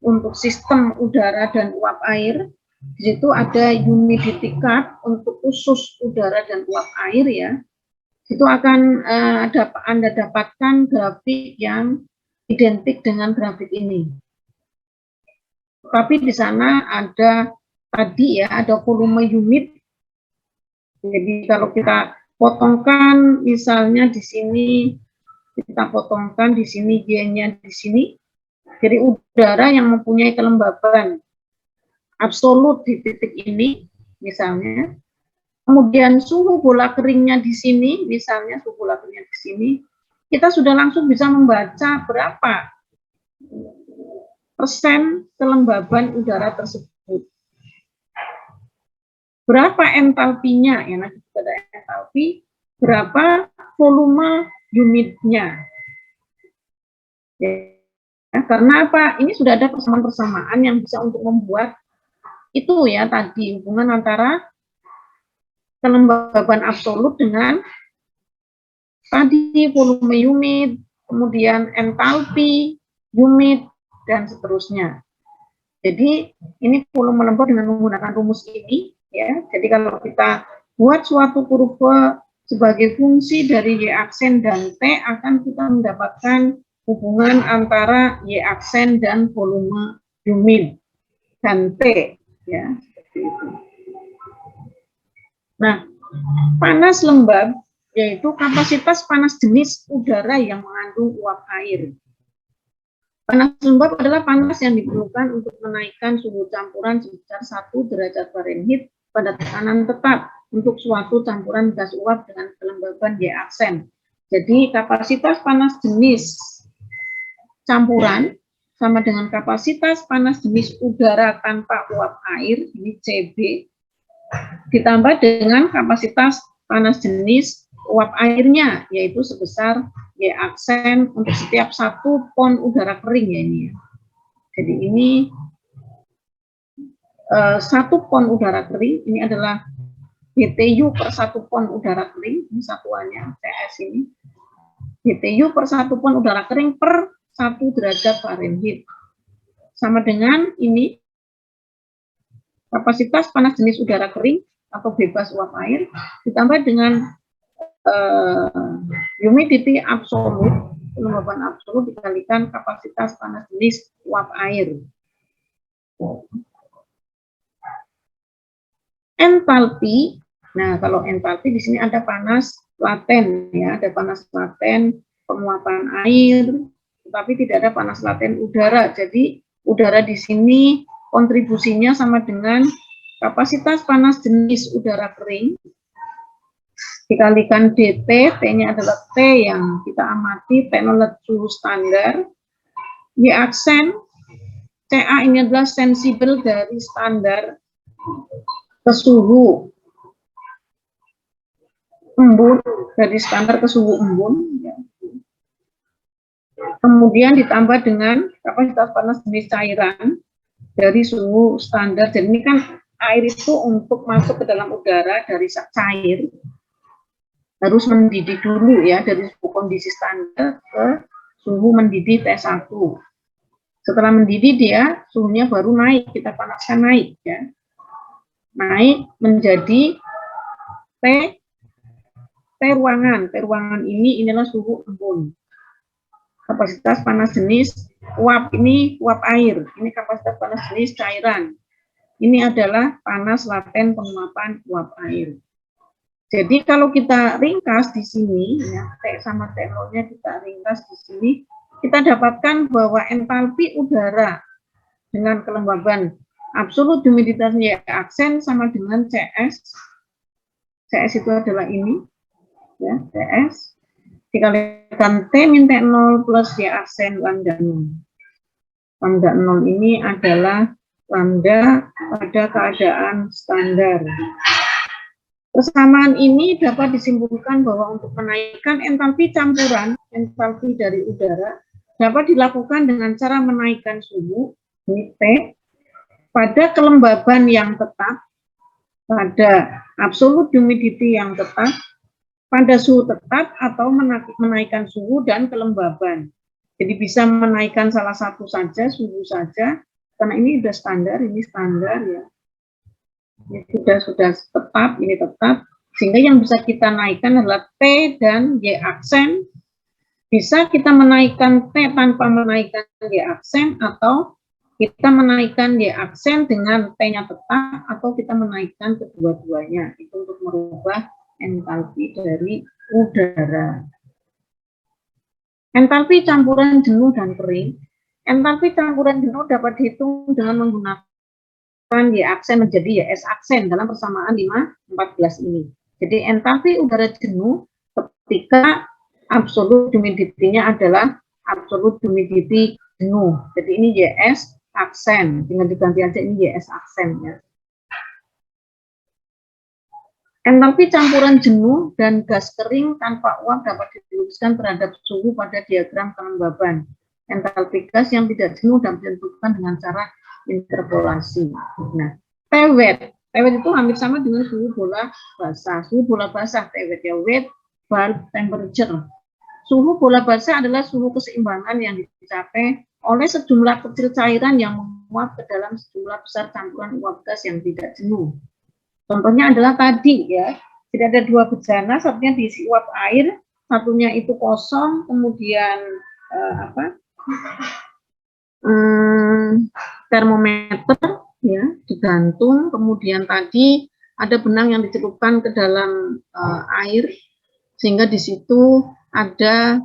untuk sistem udara dan uap air. Di situ ada humidity cut untuk khusus udara dan uap air ya. Itu akan Anda dapatkan grafik yang identik dengan grafik ini. Tapi di sana ada tadi ya, ada volume humid. Jadi kalau kita potongkan misalnya di sini, kita potongkan di sini Y-nya di sini. Jadi udara yang mempunyai kelembaban absolut di titik ini misalnya. Kemudian suhu bola keringnya di sini, misalnya suhu bola keringnya di sini, kita sudah langsung bisa membaca berapa persen kelembaban udara tersebut. Berapa entalpinya, ya nanti ada entalpi, berapa volume humidnya. Ya, karena apa? Ini sudah ada persamaan-persamaan yang bisa untuk membuat itu ya tadi hubungan antara kelembaban absolut dengan tadi volume humid, kemudian entalpi humid, dan seterusnya. Jadi ini volume lembab dengan menggunakan rumus ini ya. Jadi kalau kita buat suatu kurva sebagai fungsi dari Y aksen dan T, akan kita mendapatkan hubungan antara Y aksen dan volume humid dan T ya, seperti itu. Nah, panas lembab yaitu kapasitas panas jenis udara yang mengandung uap air. Panas lembab adalah panas yang diperlukan untuk menaikkan suhu campuran sebesar 1 derajat Fahrenheit pada tekanan tetap untuk suatu campuran gas uap dengan kelembaban Y aksen. Jadi kapasitas panas jenis campuran sama dengan kapasitas panas jenis udara tanpa uap air, ini CB, ditambah dengan kapasitas panas jenis uap airnya, yaitu sebesar Y aksen untuk setiap 1 pon udara kering ya ini ya. Jadi ini 1 pon udara kering, ini adalah BTU per 1 pon udara kering, ini satuannya CS ini. BTU per 1 pon udara kering per 1 derajat Fahrenheit. Sama dengan ini kapasitas panas jenis udara kering atau bebas uap air ditambah dengan humidity absolut, kelembaban absolut dikalikan kapasitas panas jenis uap air. Entalpi, nah kalau entalpi di sini ada panas laten ya, ada panas laten penguapan air, tetapi tidak ada panas laten udara. Jadi udara di sini kontribusinya sama dengan kapasitas panas jenis udara kering dikalikan DT, T-nya adalah T yang kita amati, teknologi suhu standar. Y aksen, CA ini adalah sensibel dari standar ke suhu embun, dari standar ke suhu embun. Ya. Kemudian ditambah dengan kapasitas panas jenis cairan dari suhu standar. Jadi ini kan air itu untuk masuk ke dalam udara dari cair harus mendidih dulu ya, dari suhu kondisi standar ke suhu mendidih T1. Setelah mendidih dia suhunya baru naik, kita panaskan naik ya. Naik menjadi T ruangan. T ruangan inilah suhu embun. Kapasitas panas jenis uap, ini uap air. Ini kapasitas panas jenis cairan. Ini adalah panas laten penguapan uap air. Jadi kalau kita ringkas di sini, ya, T sama T0-nya kita ringkas di sini, kita dapatkan bahwa entalpi udara dengan kelembaban absolut humiditasnya aksen sama dengan CS. CS itu adalah ini, ya, CS dikalikan T min T0 plus Y aksen lambda 0. Lambda 0 ini adalah lambda pada keadaan standar. Persamaan ini dapat disimpulkan bahwa untuk menaikkan entalpi campuran, entalpi dari udara, dapat dilakukan dengan cara menaikkan suhu, ini T, pada kelembaban yang tetap, pada absolute humidity yang tetap, pada suhu tetap, atau menaikkan suhu dan kelembaban. Jadi bisa menaikkan salah satu saja, suhu saja, karena ini sudah standar, ini standar ya. Ini sudah tetap, ini tetap, sehingga yang bisa kita naikkan adalah T dan Y aksen. Bisa kita menaikkan T tanpa menaikkan Y aksen, atau kita menaikkan Y aksen dengan T-nya tetap, atau kita menaikkan kedua-duanya. Itu untuk merubah entalpi dari udara. Entalpi campuran jenuh dan kering. Entalpi campuran jenuh dapat dihitung dengan menggunakan Y aksen menjadi YS aksen dalam persamaan 5/14 ini. Jadi entalpi udara jenuh ketika absolute humidity-nya adalah absolute humidity jenuh. Jadi ini YS aksen, tinggal diganti aja ini YS aksen ya. Entalpi campuran jenuh dan gas kering tanpa uap dapat dilukiskan terhadap suhu pada diagram kelembaban. Entalpi gas yang tidak jenuh dapat ditentukan dengan cara interpolasi. Nah, T-wet itu hampir sama dengan suhu bola basah. Suhu bola basah T-wet ya, wet bulb temperature. Suhu bola basah adalah suhu keseimbangan yang dicapai oleh sejumlah kecil cairan yang menguap ke dalam sejumlah besar campuran uap gas yang tidak jenuh. Contohnya adalah tadi ya, tidak ada dua bejana, satunya diisi uap air, satunya itu kosong, kemudian termometer ya digantung, kemudian tadi ada benang yang dicelupkan ke dalam air sehingga di situ ada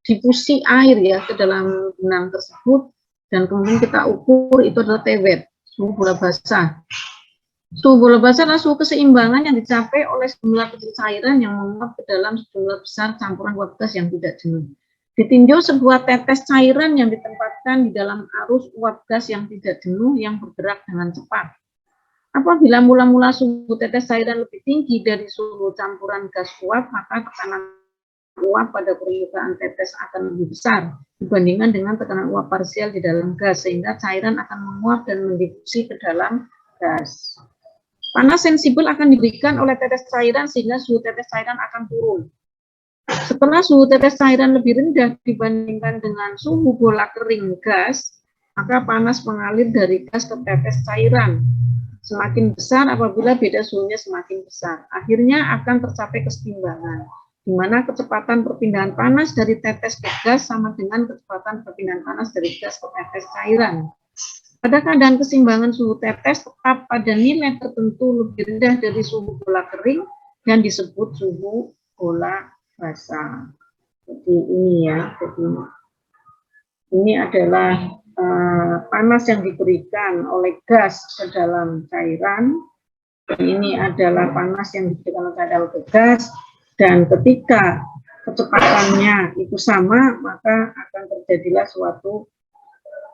difusi air ya ke dalam benang tersebut, dan kemudian kita ukur itu adalah T-wet, suhu bola basah. Suhu bola basah adalah suhu keseimbangan yang dicapai oleh sejumlah kecil cairan yang menguap ke dalam sejumlah besar campuran uap gas yang tidak jenuh. Ditinjau sebuah tetes cairan yang ditempatkan di dalam arus uap gas yang tidak jenuh yang bergerak dengan cepat. Apabila mula-mula suhu tetes cairan lebih tinggi dari suhu campuran gas uap, maka tekanan uap pada permukaan tetes akan lebih besar dibandingkan dengan tekanan uap parsial di dalam gas, sehingga cairan akan menguap dan mendifusi ke dalam gas. Panas sensibel akan diberikan oleh tetes cairan sehingga suhu tetes cairan akan turun. Setelah suhu tetes cairan lebih rendah dibandingkan dengan suhu bola kering gas, maka panas mengalir dari gas ke tetes cairan. Semakin besar apabila beda suhunya semakin besar. Akhirnya akan tercapai keseimbangan, di mana kecepatan perpindahan panas dari tetes ke gas sama dengan kecepatan perpindahan panas dari gas ke tetes cairan. Pada keadaan keseimbangan suhu tetes tetap pada nilai tertentu lebih rendah dari suhu bola kering dan disebut suhu bola basah. Jadi ini ya, jadi ini adalah panas yang diberikan oleh gas ke dalam cairan. Ini adalah panas yang diberikan oleh cairan ke gas, dan ketika kecepatannya itu sama, maka akan terjadilah suatu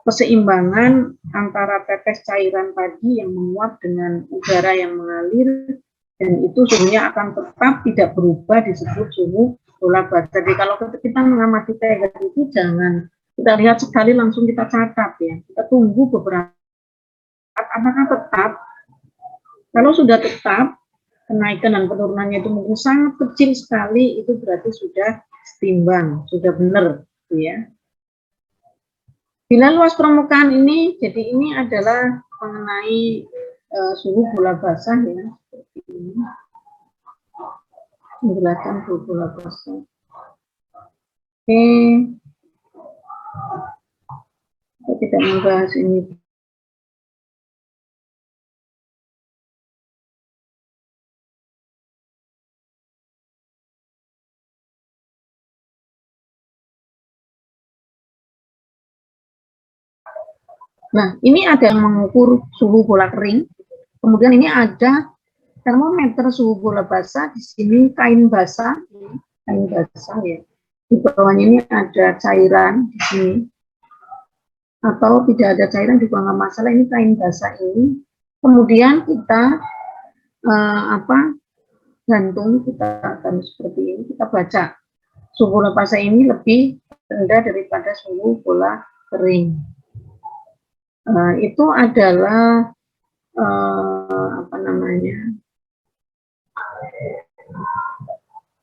keseimbangan antara tetes cairan tadi yang menguap dengan udara yang mengalir, dan itu suhunya akan tetap tidak berubah, disebut suhu bola basah. Jadi kalau kita mengamati kayak gitu, jangan kita lihat sekali langsung kita catat ya. Kita tunggu beberapa, apakah tetap. Kalau sudah tetap, kenaikan dan penurunannya itu mungkin sangat kecil sekali, itu berarti sudah setimbang, sudah benar, gitu ya. Bila luas permukaan ini, jadi ini adalah mengenai suhu bola basah ya, seperti ini. Menjelaskan suhu bola basah. Oke, kita tidak membahas ini. Nah, ini ada yang mengukur suhu bola kering. Kemudian ini ada termometer suhu bola basah. Di sini kain basah ya. Di bawahnya ini ada cairan di sini. Atau tidak ada cairan juga nggak masalah. Ini kain basah ini. Kemudian kita gantung, kita akan seperti ini. Kita baca suhu bola basah ini lebih rendah daripada suhu bola kering. Itu adalah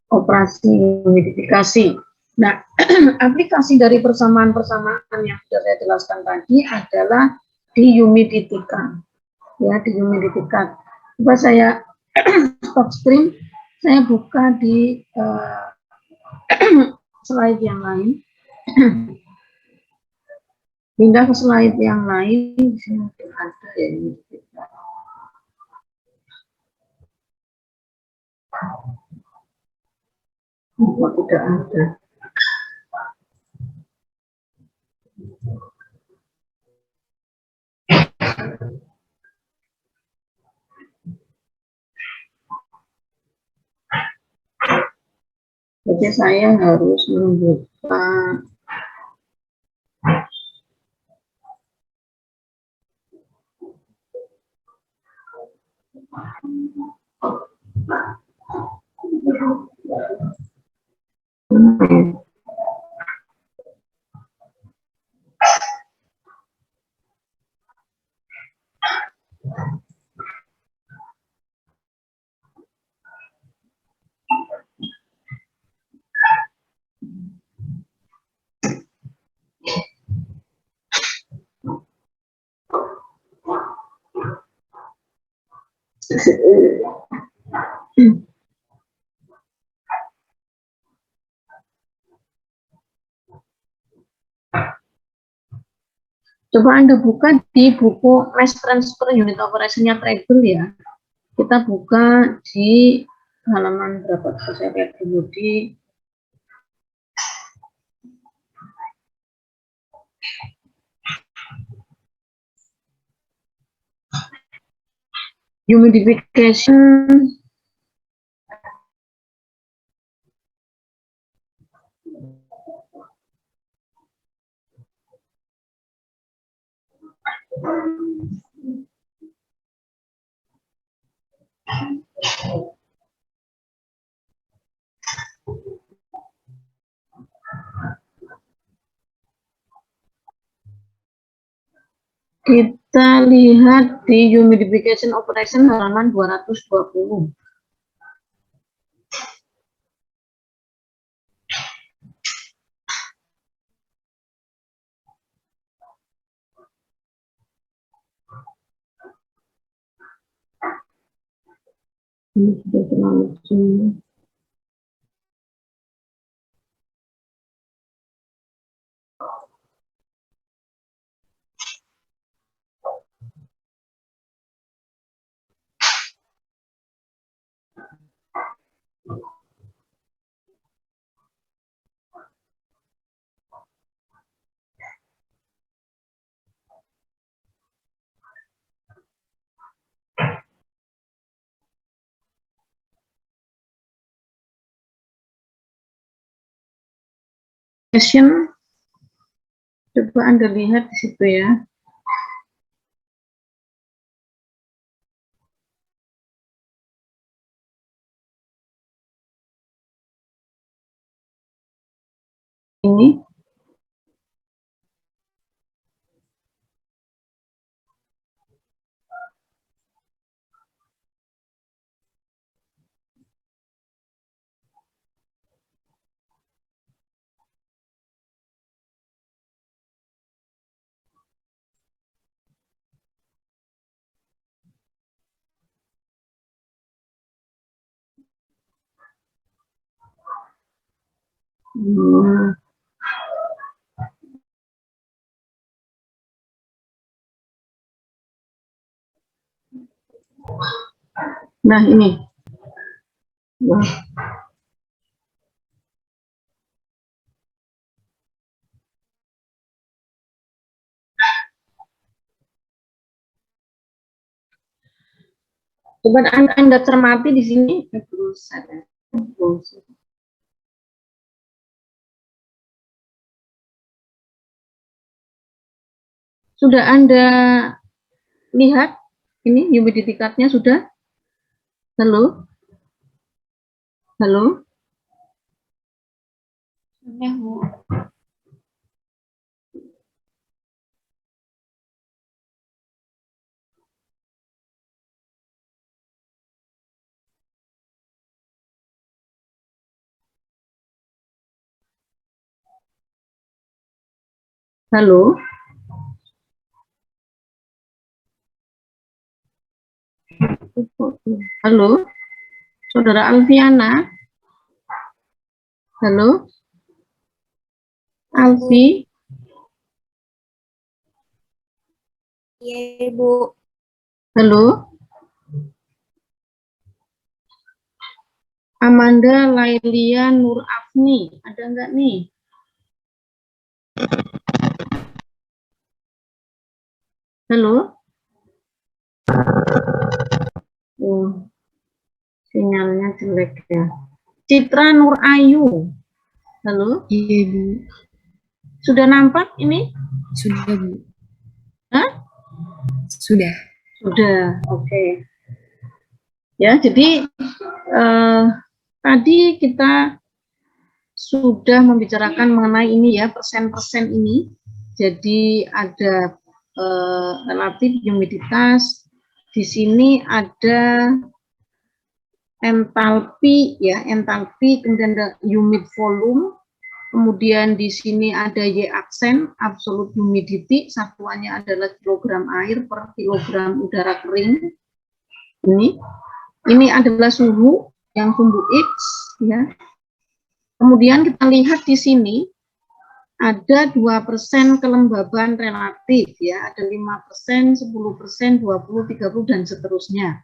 operasi humidifikasi. Nah, aplikasi dari persamaan-persamaan yang sudah saya jelaskan tadi adalah dihumiditikan, ya, dihumiditikan. Coba saya stop screen, saya buka di slide yang lain. Pindah ke slide yang lain, di sini mungkin ada ya ini. Oh, tidak ada. Jadi saya harus membuka coba Anda buka di buku Mass Transfer Unit Operation-nya Treble ya. Kita buka di halaman berapa? Saya lihat dulu di humidification. Kita lihat di humidification operation halaman 220. Ini sudah terlalu jauh. Session, coba Anda lihat di situ ya. Ini hmm, nah ini. Wah. Coba Anda cermati di sini. Sudah Anda lihat ini humidity card-nya sudah? Halo? Halo? Sudah, Bu. Halo? Halo? Saudara Alfiana? Halo? Alfi? Iya, Bu. Halo? Amanda Lailia Nur Afni, ada enggak nih? Halo? Oh, sinyalnya jelek ya. Citra Nur Ayu. Halo? Iya, Bu. Sudah nampak ini? Sudah, Bu. Hah? Sudah. Sudah, oke. Ya, jadi tadi kita sudah membicarakan mengenai ini ya, persen-persen ini. Jadi ada relatif humiditas, di sini ada entalpi ya, entalpi, kemudian ada humid volume, kemudian di sini ada Y aksen, absolute humidity, satuannya adalah kilogram air per kilogram udara kering. Ini adalah suhu yang sumbu X ya. Kemudian kita lihat di sini ada 2% kelembaban relatif ya, ada 5%, 10%, 20, 30 dan seterusnya.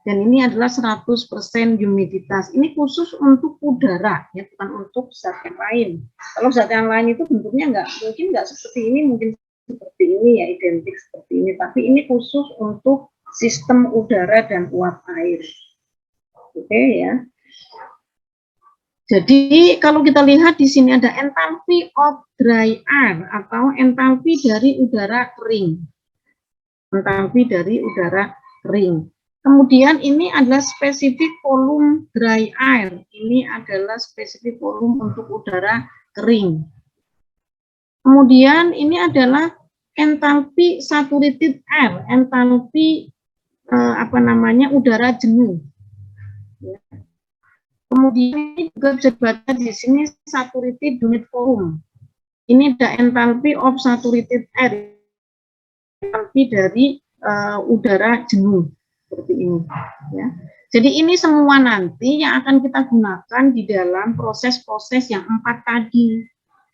Dan ini adalah 100% humiditas. Ini khusus untuk udara ya, bukan untuk zat yang lain. Kalau zat yang lain itu bentuknya mungkin nggak seperti ini, mungkin seperti ini ya, identik seperti ini. Tapi ini khusus untuk sistem udara dan uap air. Oke ya. Jadi kalau kita lihat di sini ada enthalpy of dry air atau enthalpy dari udara kering. Enthalpy dari udara kering. Kemudian ini adalah spesifik volume dry air. Ini adalah spesifik volume untuk udara kering. Kemudian ini adalah enthalpy saturated air, enthalpy udara jenuh. Kemudian ini juga bisa dibaca di sini saturated unit volume. Ini ada enthalpy of saturated air, enthalpy dari udara jenuh seperti ini. Ya. Jadi ini semua nanti yang akan kita gunakan di dalam proses-proses yang 4 tadi,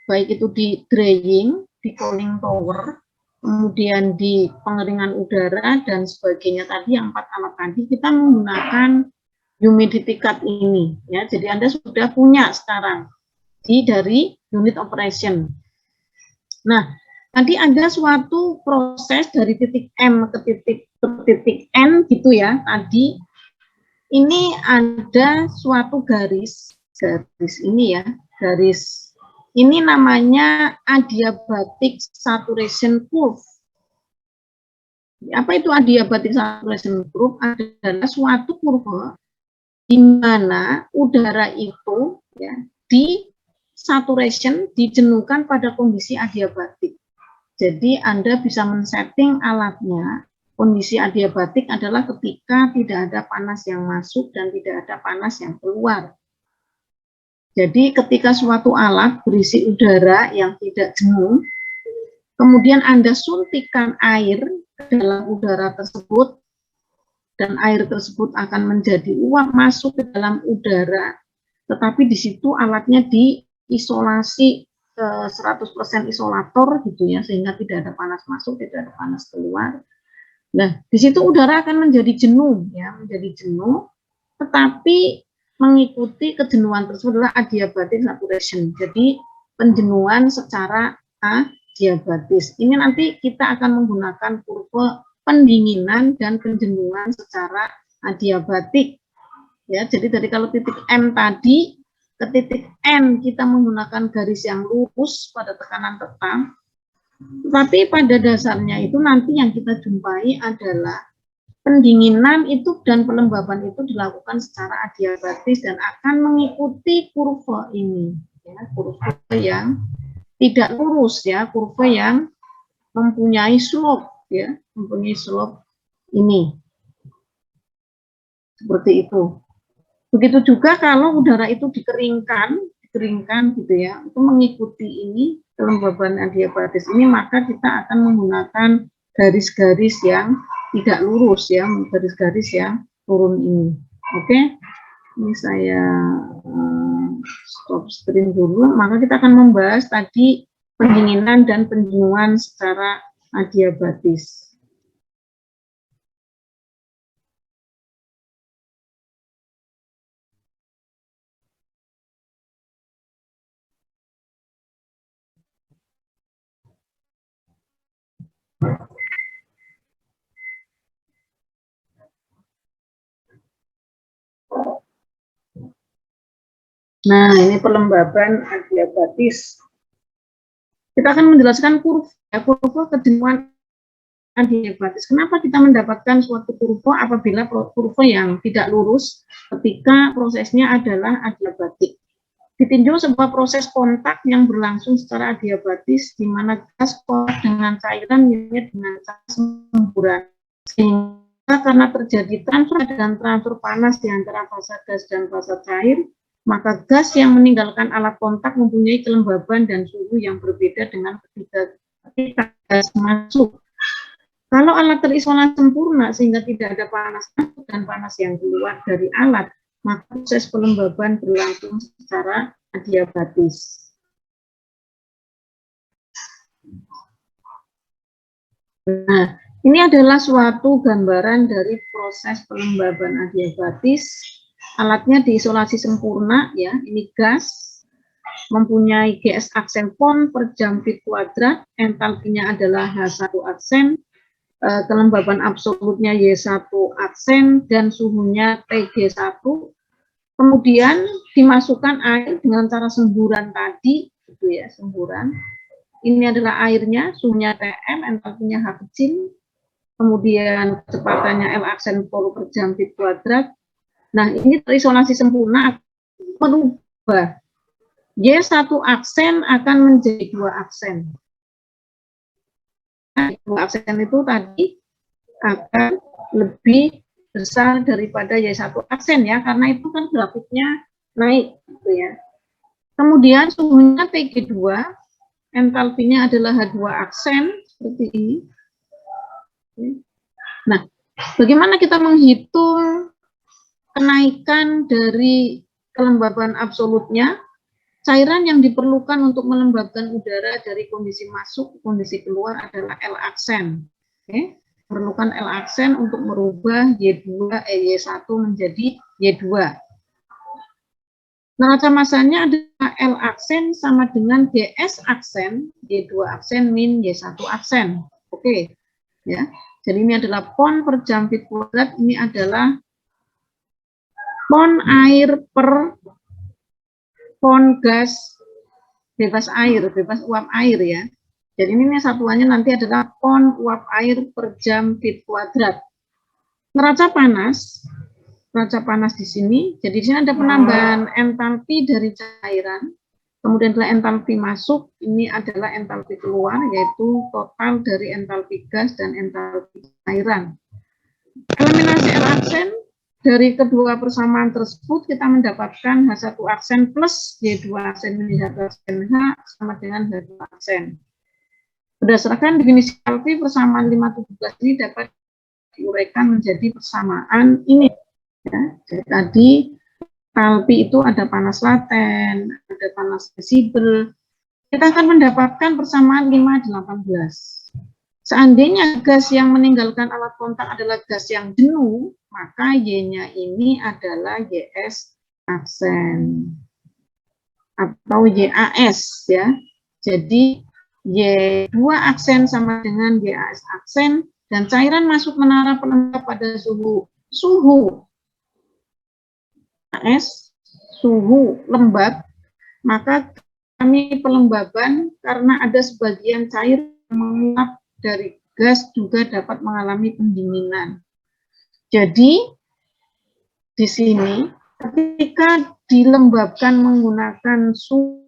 baik itu di drying, di cooling tower, kemudian di pengeringan udara dan sebagainya tadi yang 4 alat tadi kita menggunakan humidity card ini ya. Jadi Anda sudah punya sekarang dari unit operation. Nah, tadi ada suatu proses dari titik M ke titik N gitu ya. Tadi ini ada suatu garis ini ya, garis ini namanya adiabatic saturation curve. Apa itu adiabatic saturation curve? Adalah suatu kurva di mana udara itu ya saturation dijenuhkan pada kondisi adiabatik. Jadi Anda bisa men-setting alatnya. Kondisi adiabatik adalah ketika tidak ada panas yang masuk dan tidak ada panas yang keluar. Jadi ketika suatu alat berisi udara yang tidak jenuh, kemudian Anda suntikan air ke dalam udara tersebut, dan air tersebut akan menjadi uap masuk ke dalam udara, tetapi di situ alatnya diisolasi 100% isolator gitu ya, sehingga tidak ada panas masuk, tidak ada panas keluar. Nah, di situ udara akan menjadi jenuh ya, menjadi jenuh, tetapi mengikuti kejenuhan tersebut adalah adiabatic saturation. Jadi penjenuhan secara adiabatis. Ini nanti kita akan menggunakan kurva pendinginan dan penjenuhan secara adiabatik. Ya, jadi dari kalau titik M tadi ke titik N kita menggunakan garis yang lurus pada tekanan tetap. Tetapi pada dasarnya itu nanti yang kita jumpai adalah pendinginan itu dan pelembaban itu dilakukan secara adiabatis dan akan mengikuti kurva ini, ya, kurva yang tidak lurus, ya, kurva yang mempunyai slope, ya, mempunyai slope ini, seperti itu. Begitu juga kalau udara itu dikeringkan gitu ya, itu mengikuti ini kelembaban adiabatis ini, maka kita akan menggunakan garis-garis yang tidak lurus ya, garis-garis yang turun ini. Oke, ini saya stop screen dulu. Maka kita akan membahas tadi pendinginan dan penjenuhan secara adiabatis. Nah, ini pelembaban adiabatis. Kita akan menjelaskan kurva kejenuhan adiabatis. Kenapa kita mendapatkan suatu kurva apabila kurva yang tidak lurus ketika prosesnya adalah adiabatik? Ditinjau sebuah proses kontak yang berlangsung secara adiabatis, di mana gas kontak dengan cairan dengan cara semburan. Sehingga karena terjadi transfer dan transfer panas di antara fasa gas dan fasa cair, maka gas yang meninggalkan alat kontak mempunyai kelembaban dan suhu yang berbeda dengan ketika gas masuk. Kalau alat terisolasi sempurna sehingga tidak ada panas masuk dan panas yang keluar dari alat, maka proses pelembaban berlangsung secara adiabatis. Nah, ini adalah suatu gambaran dari proses pelembaban adiabatis. Alatnya diisolasi sempurna ya, ini gas mempunyai GS aksen pon per jam feet kuadrat, entalpinya adalah H1 aksen, kelembaban absolutnya Y1 aksen, dan suhunya TG1. Kemudian dimasukkan air dengan cara semburan tadi, gitu ya, semburan. Ini adalah airnya, suhunya TM, entalpinya H kecil, kemudian kecepatannya L aksen per jam feet kuadrat. Nah, ini terisolasi sempurna merubah Y1 aksen akan menjadi 2 aksen. Nah, 2 aksen itu tadi akan lebih besar daripada Y1 aksen ya, karena itu kan grafiknya naik gitu ya. Kemudian suhunya TG2, entalpinya adalah H2 aksen seperti ini. Nah, bagaimana kita menghitung kenaikan dari kelembaban absolutnya? Cairan yang diperlukan untuk melembabkan udara dari kondisi masuk ke kondisi keluar adalah L aksen. Oke, perlukan L aksen untuk merubah Y1 menjadi Y2. Neraca masanya adalah L aksen sama dengan GS aksen, Y2 aksen min Y1 aksen. Oke, ya. Jadi ini adalah pon per jam feet kuadrat, ini adalah pon air per pon gas bebas air, bebas uap air ya. Jadi ini satuannya nanti adalah pon uap air per jam feet kuadrat. Neraca panas di sini. Jadi di sini ada penambahan entalpi dari cairan Kemudian adalah entalpi masuk, ini adalah entalpi keluar, yaitu total dari entalpi gas dan entalpi cairan. Eliminasi L aksen, dari kedua persamaan tersebut kita mendapatkan H1 aksen plus Y2 aksen minus H2 aksen H sama dengan H2 aksen. Berdasarkan definisi entalpi, persamaan 517 ini dapat diuraikan menjadi persamaan ini. Ya, jadi tadi entalpi itu ada panas laten, ada panas visible. Kita akan mendapatkan persamaan 518. Seandainya gas yang meninggalkan alat kontak adalah gas yang jenuh, maka Y-nya ini adalah YS aksen atau YAS ya. Jadi Y2 aksen sama dengan YAS aksen dan cairan masuk menara pelembab pada suhu AS, suhu lembab, maka kami pelembaban karena ada sebagian cair yang menguap dari gas juga dapat mengalami pendinginan. Jadi di sini ketika dilembabkan menggunakan suhu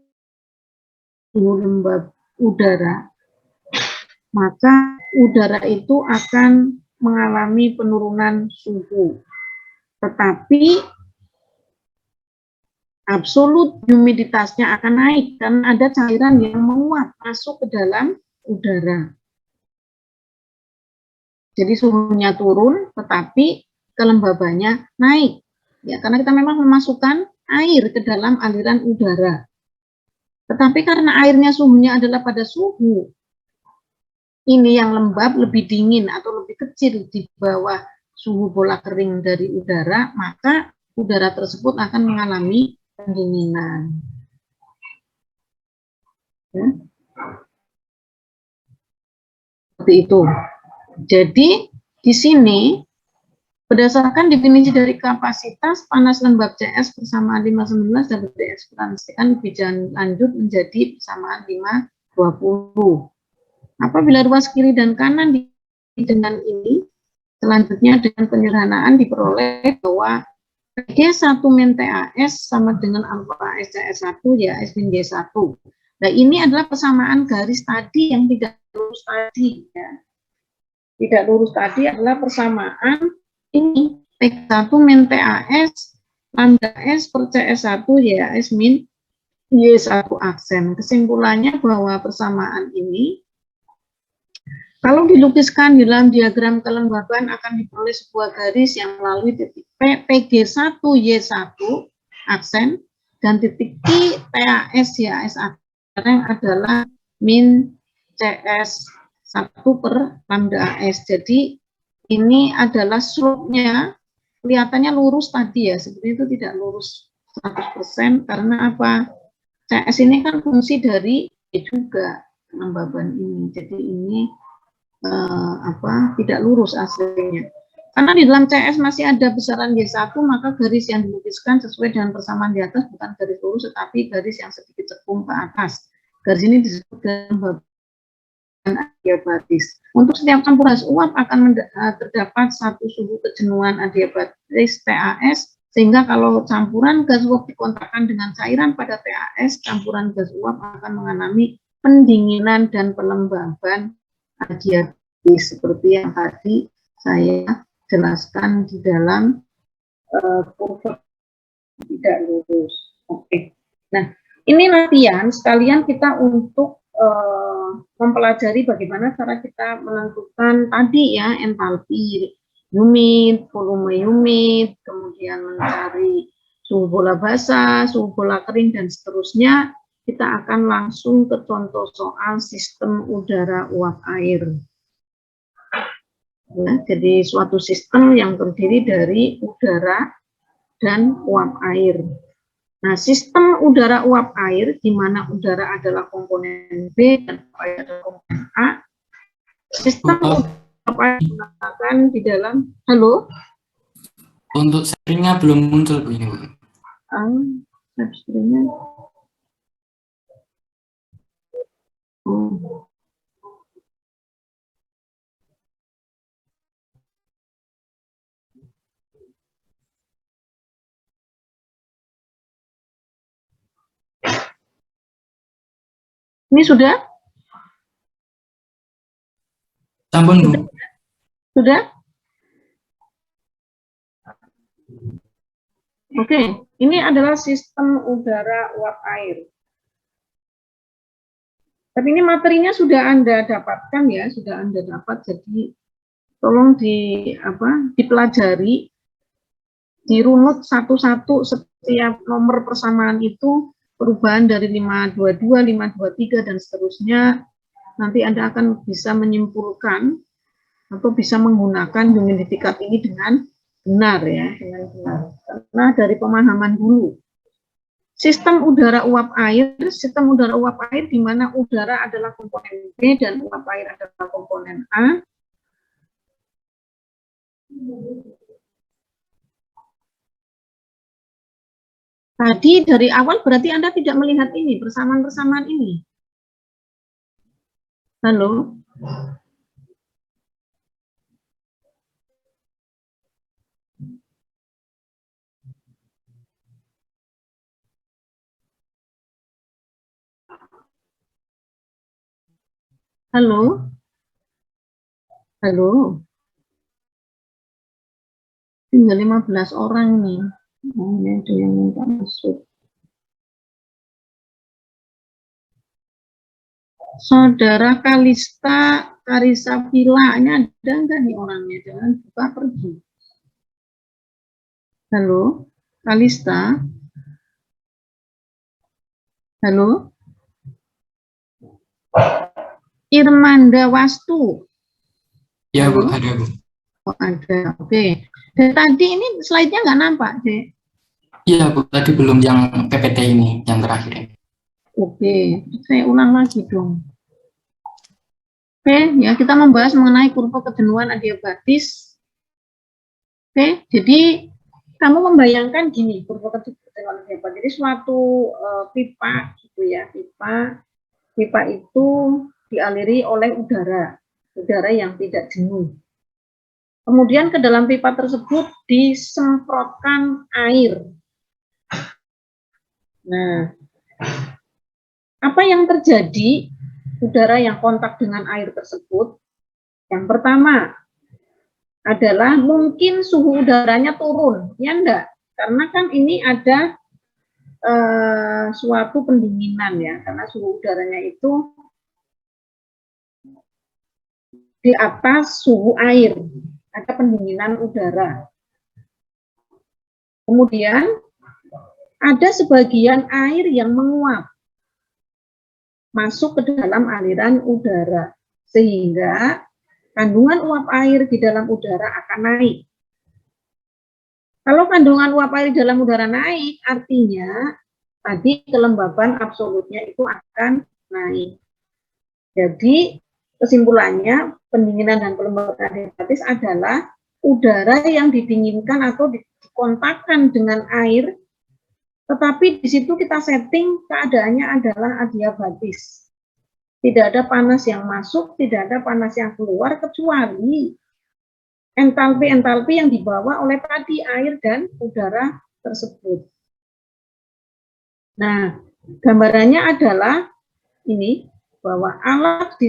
lembab udara, maka udara itu akan mengalami penurunan suhu. Tetapi absolut humiditasnya akan naik karena ada cairan yang menguap masuk ke dalam udara. Jadi suhunya turun, tetapi kelembabannya naik. Ya, karena kita memang memasukkan air ke dalam aliran udara. Tetapi karena airnya suhunya adalah pada suhu ini yang lembab, lebih dingin atau lebih kecil di bawah suhu bola kering dari udara, maka udara tersebut akan mengalami pendinginan. Ya. Seperti itu. Jadi di sini berdasarkan definisi dari kapasitas panas lembab CS persamaan 519 dapat diekspresikan lebih lanjut menjadi persamaan 520. Apabila ruas kiri dan kanan dengan ini, selanjutnya dengan penyederhanaan diperoleh bahwa G1 min TAS sama dengan alfa AS CS1 ya S min G1. Nah, ini adalah persamaan garis tadi yang tidak lurus tadi ya. Tidak lurus tadi adalah persamaan ini T1 min TAS lambda S per CS1 ya S min Y1 aksen. Kesimpulannya bahwa persamaan ini kalau dilukiskan di dalam diagram kelembaban akan diperoleh sebuah garis yang melalui titik P, PG1, Y1 aksen, dan titik I, TAS, YAS aksen adalah min CS1 per lambda AS. Jadi ini adalah slope-nya kelihatannya lurus tadi ya, sebenarnya itu tidak lurus 100% karena apa? CS ini kan fungsi dari Y juga kelembaban ini. Jadi ini tidak lurus aslinya. Karena di dalam CS masih ada besaran Y1, maka garis yang dilukiskan sesuai dengan persamaan di atas bukan garis lurus, tetapi garis yang sedikit cekung ke atas. Garis ini disebut kelembaban adiabatis. Untuk setiap campuran gas uap akan terdapat satu suhu kejenuhan adiabatis TAS, sehingga kalau campuran gas uap dikontakkan dengan cairan pada TAS, campuran gas uap akan mengalami pendinginan dan pelembaban adiabatis seperti yang tadi saya jelaskan di dalam kurva tidak lurus. Oke. Nah, ini latihan sekalian kita untuk mempelajari bagaimana cara kita menentukan tadi ya entalpi humid, volume humid, kemudian mencari suhu bola basah, suhu bola kering dan seterusnya. Kita akan langsung ke contoh soal sistem udara uap air. Ya, jadi suatu sistem yang terdiri dari udara dan uap air. Nah, sistem udara uap air, di mana udara adalah komponen B dan air adalah komponen A. Sistem udara uap air digunakan di dalam, halo? Untuk sharingnya belum muncul Bu ini Bu. Sharingnya. Oh. Ini sudah? Sampun, Bu. Sudah? Oke, ini adalah sistem udara uap air. Tapi ini materinya sudah Anda dapatkan ya, sudah Anda dapat. Jadi tolong dipelajari, dirunut satu-satu setiap nomor persamaan itu, perubahan dari 522, 523 dan seterusnya. Nanti Anda akan bisa menyimpulkan atau bisa menggunakan identifikat ini dengan benar ya, dengan benar. Karena dari pemahaman dulu. Sistem udara uap air di mana udara adalah komponen B dan uap air adalah komponen A. Tadi dari awal berarti Anda tidak melihat ini, persamaan-persamaan ini. Halo? Halo? Halo? Tinggal 15 orang nih. Ini ada yang minta masuk. Saudara Kalista, Karisa Pila, ini ada enggak nih orangnya? Jangan buka pergi. Halo? Kalista? Halo? Irmanda Wastu. Ya, Bu, Halo? ada, Bu. Oh, ada. Oke. Dan tadi ini slide-nya nggak nampak, Dek. Iya, Bu, tadi belum yang PPT ini, yang terakhir ini. Oke, saya ulang lagi dong. Oke, ya kita membahas mengenai kurva kejenuhan adiabatis. Oke, jadi kamu membayangkan gini, kurva kejenuhan adiabatis. Jadi suatu pipa gitu ya, pipa itu dialiri oleh udara yang tidak jenuh. Kemudian ke dalam pipa tersebut disemprotkan air. Nah, apa yang terjadi udara yang kontak dengan air tersebut? Yang pertama adalah mungkin suhu udaranya turun, ya enggak? Karena kan ini ada suatu pendinginan ya, karena suhu udaranya itu di atas suhu air, ada pendinginan udara. Kemudian ada sebagian air yang menguap masuk ke dalam aliran udara, sehingga kandungan uap air di dalam udara akan naik. Kalau kandungan uap air di dalam udara naik, artinya tadi kelembaban absolutnya itu akan naik. Jadi kesimpulannya pendinginan dan kelembaban adiabatis adalah udara yang didinginkan atau dikontakkan dengan air, tetapi di situ kita setting keadaannya adalah adiabatis. Tidak ada panas yang masuk, tidak ada panas yang keluar, kecuali entalpi-entalpi yang dibawa oleh tadi air dan udara tersebut. Nah, gambarannya adalah ini, bahwa alat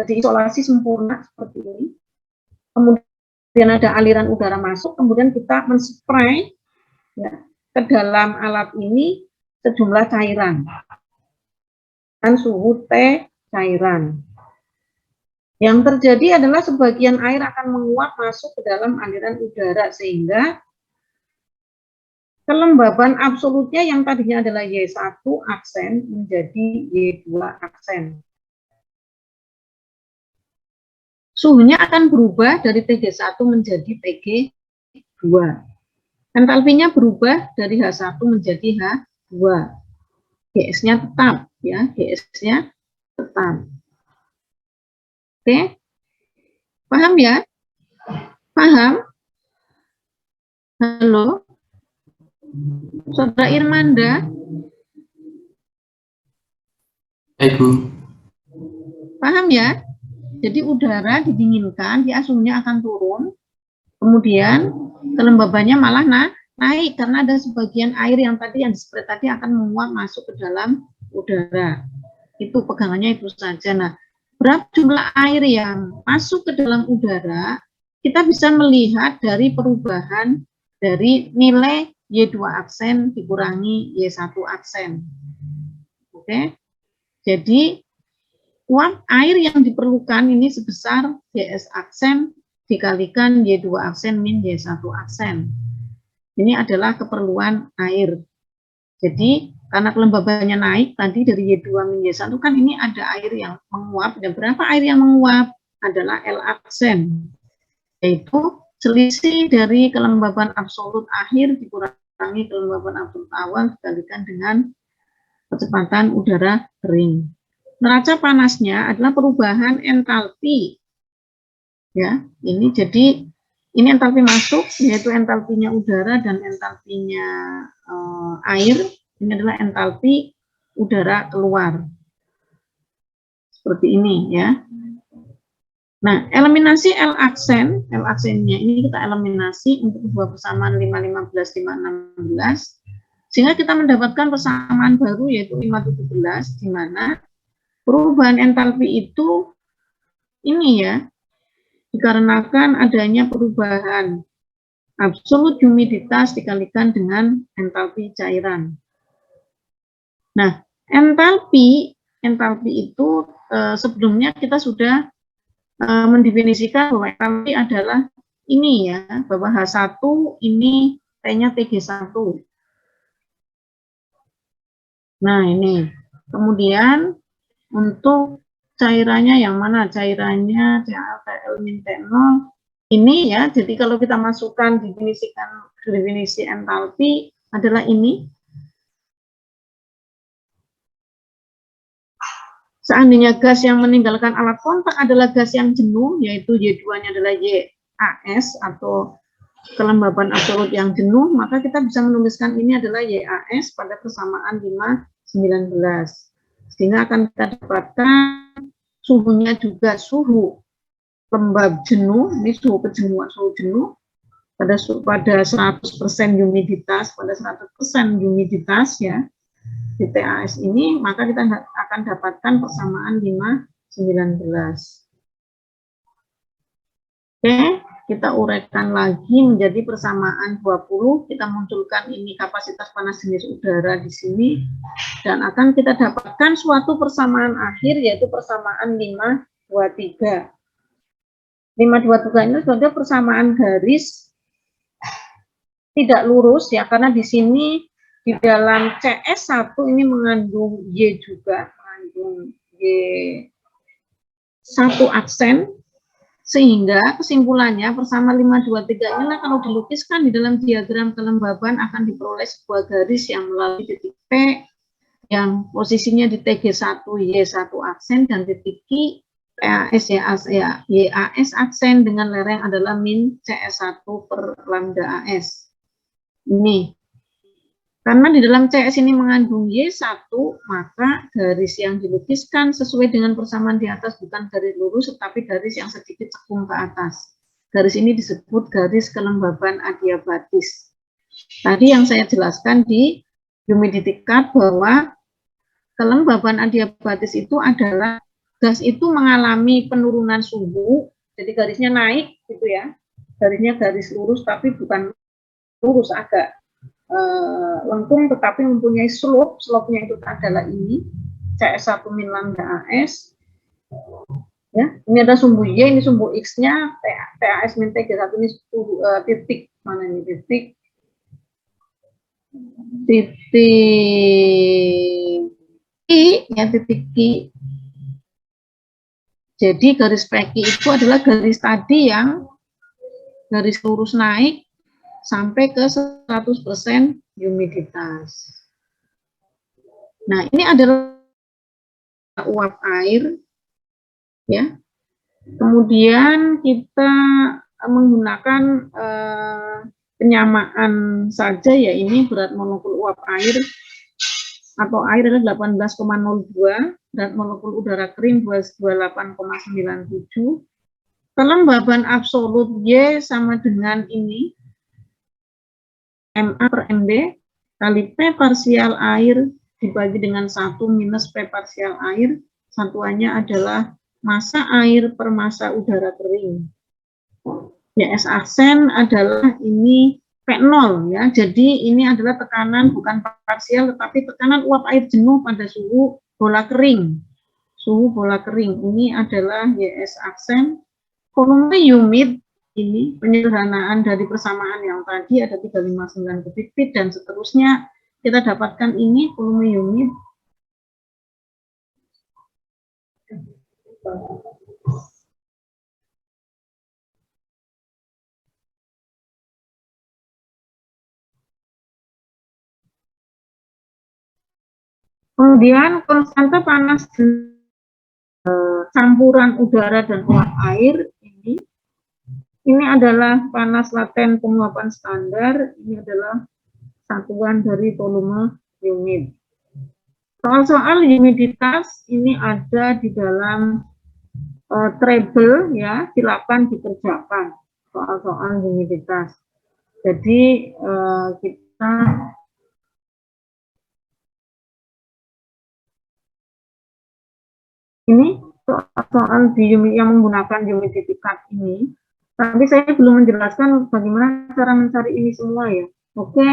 diisolasi sempurna seperti ini, kemudian ada aliran udara masuk, kemudian kita menspray ya, ke dalam alat ini sejumlah cairan dan suhu T cairan. Yang terjadi adalah sebagian air akan menguap masuk ke dalam aliran udara, sehingga kelembaban absolutnya yang tadinya adalah Y1 aksen menjadi Y2 aksen. Suhunya akan berubah dari TG1 menjadi TG2. Entalpinya berubah dari H1 menjadi H2. GS-nya tetap, ya, GS-nya tetap. Oke, paham ya? Paham? Halo? Saudara Irmanda? Bu. Paham ya? Jadi udara didinginkan, dia suhunya akan turun, kemudian kelembabannya malah naik karena ada sebagian air yang tadi yang di-spray tadi akan menguap masuk ke dalam udara. Itu pegangannya itu saja. Nah, berapa jumlah air yang masuk ke dalam udara, kita bisa melihat dari perubahan dari nilai Y2 aksen dikurangi Y1 aksen. Oke. Jadi, uap air yang diperlukan ini sebesar YS aksen dikalikan Y2 aksen min Y1 aksen. Ini adalah keperluan air. Jadi, karena kelembabannya naik tadi dari Y2 min Y1 kan ini ada air yang menguap. Dan berapa air yang menguap? Adalah L aksen. Yaitu selisih dari kelembaban absolut akhir dikurangi kelembaban absolut awal dikalikan dengan kecepatan udara kering. Neraca panasnya adalah perubahan entalpi. Ya, ini jadi ini entalpi masuk, yaitu entalpinya udara dan entalpinya air. Ini adalah entalpi udara keluar. Seperti ini ya. Nah, eliminasi L aksennya ini kita eliminasi untuk dua persamaan 5, 15, 5, 16. Sehingga kita mendapatkan persamaan baru yaitu 5, 17, di mana perubahan entalpi itu ini ya, dikarenakan adanya perubahan absolut humiditas dikalikan dengan entalpi cairan. Nah, entalpi itu sebelumnya kita sudah mendefinisikan bahwa entalpi adalah ini ya, bahwa H1 ini T-nya TG1. Nah, ini. Kemudian untuk cairannya yang mana? Cairannya CaTL min T0 ini ya. Jadi kalau kita masukkan definisi entalpi adalah ini. Seandainya gas yang meninggalkan alat kontak adalah gas yang jenuh, yaitu Y2-nya adalah YAS atau kelembaban absolut yang jenuh, maka kita bisa menuliskan ini adalah YAS pada persamaan 5, 19. Sehingga akan kita dapatkan suhunya juga suhu lembab jenuh, ini suhu kejenuhan, suhu jenuh pada 100% humiditas, pada 100% humiditas ya. Di TAS ini, maka kita akan dapatkan persamaan 5, 19. Oke, kita uraikan lagi menjadi persamaan 20, kita munculkan ini kapasitas panas jenis udara di sini, dan akan kita dapatkan suatu persamaan akhir, yaitu persamaan 523. 523 ini sudah persamaan garis tidak lurus ya, karena di sini di dalam CS1 ini mengandung Y juga, mengandung Y1 aksen, sehingga kesimpulannya persamaan 523 inilah kalau dilukiskan di dalam diagram kelembaban akan diperoleh sebuah garis yang melalui titik P yang posisinya di TG1 Y1 aksen dan titik Q YAS aksen dengan lereng adalah min CS1 per lambda AS. Ini. Karena di dalam CS ini mengandung Y1, maka garis yang dilukiskan sesuai dengan persamaan di atas bukan garis lurus, tetapi garis yang sedikit cekung ke atas. Garis ini disebut garis kelembaban adiabatis. Tadi yang saya jelaskan di humidity chart bahwa kelembaban adiabatis itu adalah gas itu mengalami penurunan suhu, jadi garisnya naik gitu ya. Garisnya garis lurus tapi bukan lurus, agak lengkung tetapi mempunyai slope-nya itu adalah ini CS1 min lambda AS ya. Ini ada sumbu Y, ini sumbu X-nya TAS min TG1 ini titik mana ini titik I ya, titik I. Jadi garis PQ itu adalah garis tadi yang garis lurus naik sampai ke 100% humiditas. Nah, ini adalah uap air, ya. Kemudian kita menggunakan penyamaan saja ya, ini berat molekul uap air atau air adalah 18,02, berat molekul udara kering 28,97. Kelembaban absolut Y sama dengan ini MA per MB kali P parsial air dibagi dengan 1 minus P parsial air, satuannya adalah massa air per massa udara kering. YS aksen adalah ini P0 ya, jadi ini adalah tekanan bukan parsial tetapi tekanan uap air jenuh pada suhu bola kering. Suhu bola kering ini adalah YS aksen. Volume humid ini penyederhanaan dari persamaan yang tadi ada 359 kubik feet dan seterusnya kita dapatkan ini volume humid. Kemudian konstanta panas campuran udara dan uap air ini adalah panas laten penguapan standar, ini adalah satuan dari volume humid. Soal-soal humiditas ini ada di dalam treble ya, silakan dikerjakan soal-soal humiditas. Jadi kita ini soal yang menggunakan humiditas ini, tapi saya belum menjelaskan bagaimana cara mencari ini semua ya. Oke.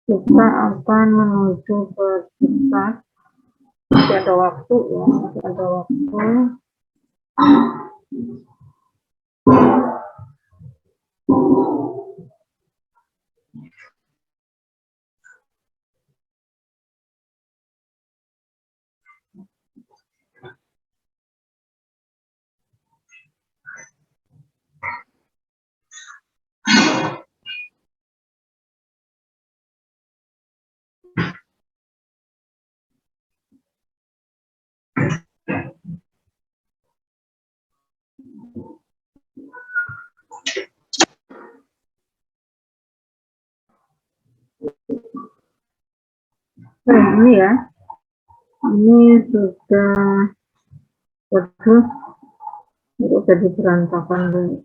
Kita akan menuju ke diktat. Masih ada waktu ya, masih ada waktu. Nah, ini ya, ini sudah, waduh, itu jadi berantakan dulu.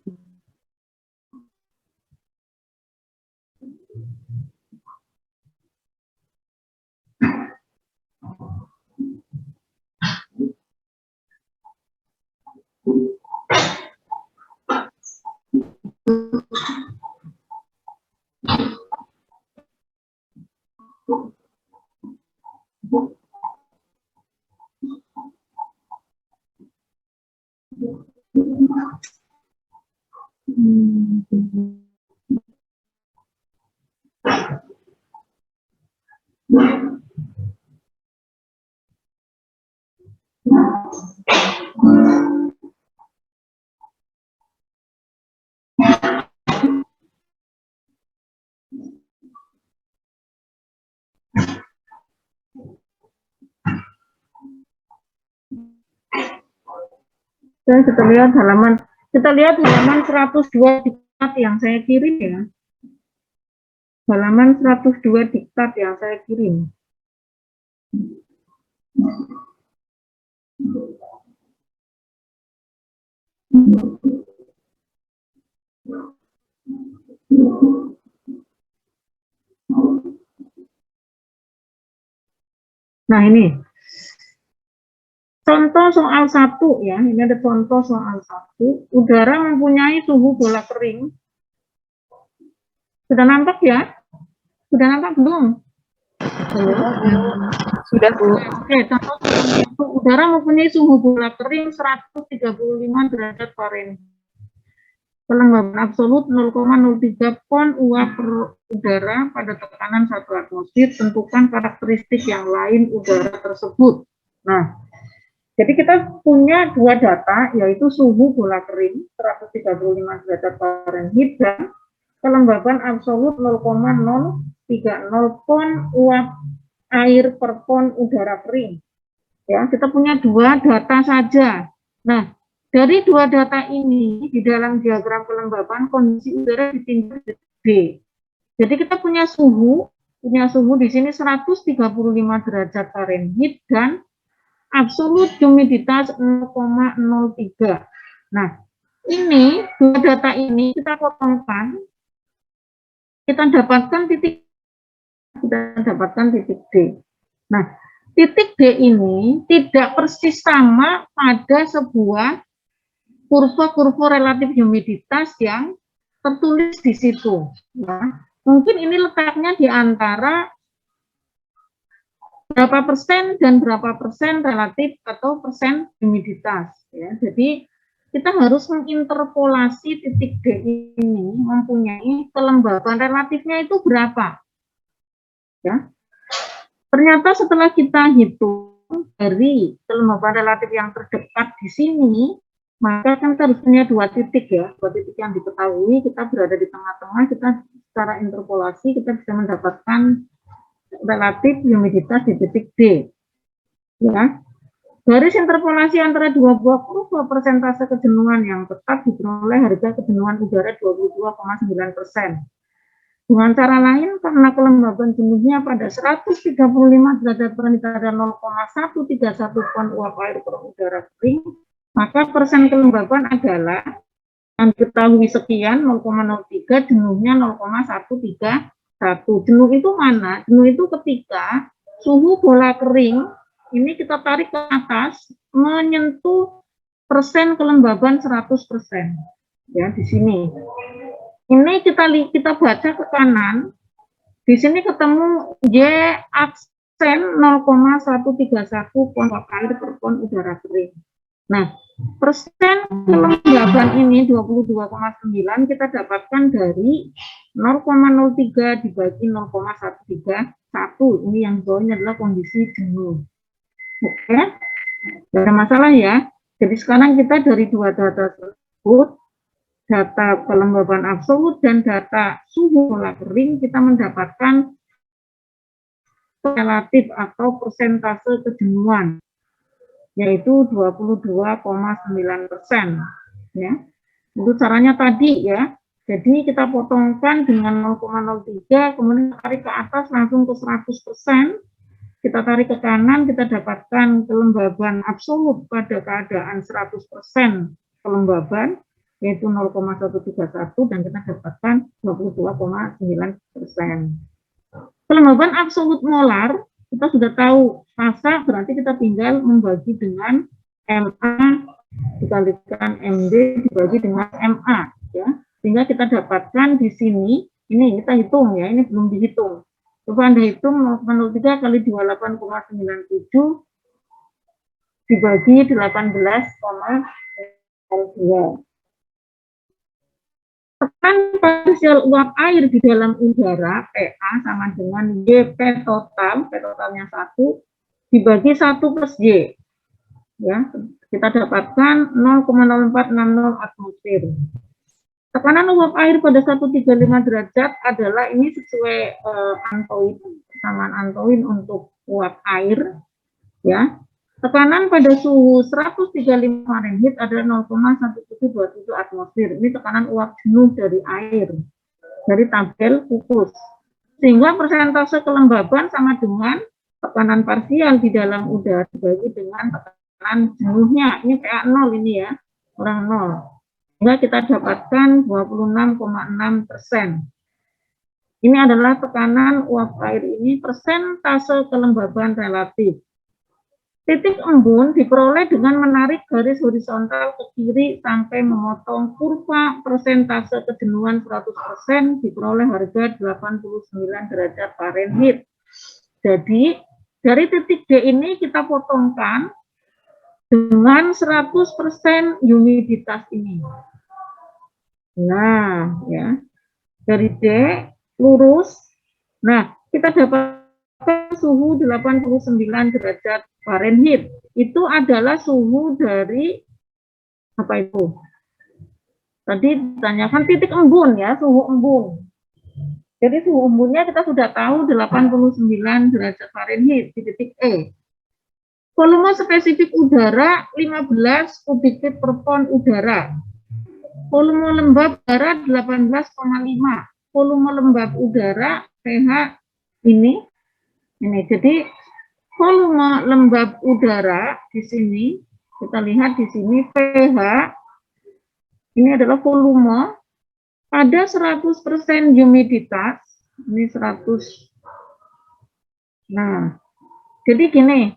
Dan kita lihat halaman 102 diktat yang saya kirim ya. Halaman 102 diktat yang saya kirim. Nah ini contoh soal 1 ya, ini ada contoh soal 1. Udara mempunyai suhu bola kering. Sudah nampak ya? Sudah nampak belum? Sudah, Bu. Oke, contoh soal 1. Udara mempunyai suhu bola kering 135 derajat Fahrenheit. Kelembaban absolut 0,03 pon uap per udara pada tekanan 1 atmosfer, tentukan karakteristik yang lain udara tersebut. Nah, jadi kita punya dua data, yaitu suhu bola kering 135 derajat Fahrenheit dan kelembaban absolut 0,030 pon uap air per pon udara kering. Ya, kita punya dua data saja. Nah, dari dua data ini, di dalam diagram kelembaban, kondisi udara ditinjau B. Jadi kita punya suhu punya suhu di sini 135 derajat Fahrenheit dan absolut humiditas 0,03. Nah, ini dua data ini kita potongkan, kita dapatkan titik D. Nah, titik D ini tidak persis sama pada sebuah kurva relatif humiditas yang tertulis di situ. Nah, mungkin ini letaknya di antara berapa persen dan berapa persen relatif atau persen humiditas. Ya. Jadi kita harus menginterpolasi titik D ini mempunyai kelembaban relatifnya itu berapa. Ya. Ternyata setelah kita hitung dari kelembaban relatif yang terdekat di sini, maka kan kita harus punya dua titik ya, dua titik yang diketahui, kita berada di tengah-tengah, kita secara interpolasi kita bisa mendapatkan relatif humiditas di titik D. Ya. Garis interpolasi antara dua buah kurva persentase kejenuhan yang tetap diperoleh harga kejenuhan udara 22,9%. Dengan cara lain, karena kelembaban jenuhnya pada 135 derajat Fahrenheit ada 0,131 ton uap air per udara kering, maka persen kelembaban adalah yang diketahui sekian 0,03, jenuhnya 0,131. Jenuh itu mana? Jenuh itu ketika suhu bola kering ini kita tarik ke atas menyentuh persen kelembaban 100%. Ya, di sini. Ini kita baca ke kanan. Di sini ketemu Y aksen 0,131 ton uap air per ton udara kering. Nah, persen kelembaban ini 22,9 kita dapatkan dari 0,03 dibagi 0,131. Ini yang bawahnya adalah kondisi jenuh. Oke, tidak ada masalah ya. Jadi sekarang kita dari dua data tersebut, data kelembaban absolut dan data suhu bola kering, kita mendapatkan relatif atau persentase kejenuhan, yaitu 22,9%. Ya, itu caranya tadi ya. Jadi kita potongkan dengan 0,03, kemudian tarik ke atas langsung ke 100%. Kita tarik ke kanan, kita dapatkan kelembaban absolut pada keadaan 100% kelembaban, yaitu 0,131, dan kita dapatkan 22,9%. Kelembaban absolut molar, kita sudah tahu massa, berarti kita tinggal membagi dengan MA dikalikan MD dibagi dengan MA, ya. Sehingga kita dapatkan di sini, ini kita hitung ya, ini belum dihitung. Coba Anda hitung 0,03 kali 28,97 dibagi 18,2. Tekan parsial uap air di dalam udara, PA sama dengan YP total, P totalnya 1, dibagi 1 plus Y. Ya, kita dapatkan 0,0460 atmosfer. Tekanan uap air pada 135 derajat adalah ini sesuai Antoin, persamaan Antoin untuk uap air. Ya, tekanan pada suhu 135 Fahrenheit adalah 0,1727 atmosfer. Ini tekanan uap jenuh dari air, dari tabel kukus. Sehingga persentase kelembaban sama dengan tekanan parsial di dalam udara dibagi dengan tekanan jenuhnya. Ini kayak 0 ini ya, orang 0. Sehingga kita dapatkan 26,6%. Ini adalah tekanan uap air ini, persentase kelembaban relatif. Titik embun diperoleh dengan menarik garis horizontal ke kiri sampai memotong kurva persentase kejenuhan 100%, diperoleh harga 89 derajat Fahrenheit. Jadi, dari titik D ini kita potongkan dengan 100% humiditas ini. Nah, ya. Dari D lurus. Nah, kita dapatkan suhu 89 derajat Fahrenheit. Itu adalah suhu dari apa itu? Tadi ditanyakan titik embun ya, suhu embun. Jadi suhu embunnya kita sudah tahu 89 derajat Fahrenheit di titik E. Volume spesifik udara 15 kubik feet per pon udara. Volume lembab udara 18,5. Volume lembab udara pH ini. Jadi volume lembab udara di sini, kita lihat di sini pH, ini adalah volume pada 100% humiditas, ini 100. Nah, jadi gini,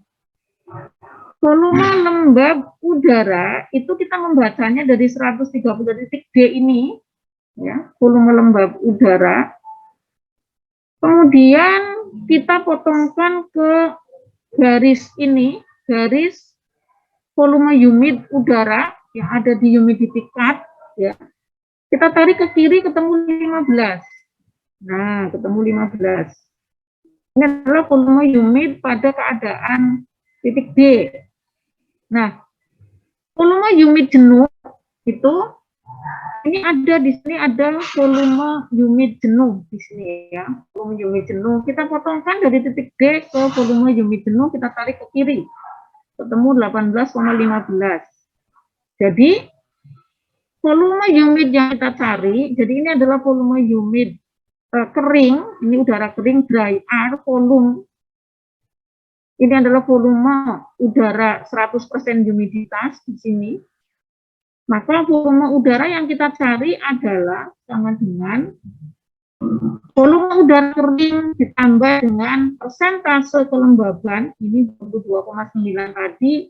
volume lembab udara itu kita membacanya dari 130 titik D ini, ya, volume lembab udara. Kemudian kita potongkan ke garis ini, garis volume humid udara yang ada di humidity cut, ya. Kita tarik ke kiri ketemu 15. Nah, ketemu 15. Ini adalah volume humid pada keadaan titik D. Nah, volume humid jenuh itu ini ada di sini, ada volume humid jenuh di sini, ya. Volume humid jenuh kita potongkan dari titik D ke volume humid jenuh, kita tarik ke kiri. Ketemu 18,15. Jadi volume humid yang kita cari, jadi ini adalah volume humid kering, ini udara kering, dry air volume. Ini adalah volume udara 100% humiditas di sini. Maka volume udara yang kita cari adalah sama dengan volume udara kering ditambah dengan persentase kelembaban, ini 22,9 tadi,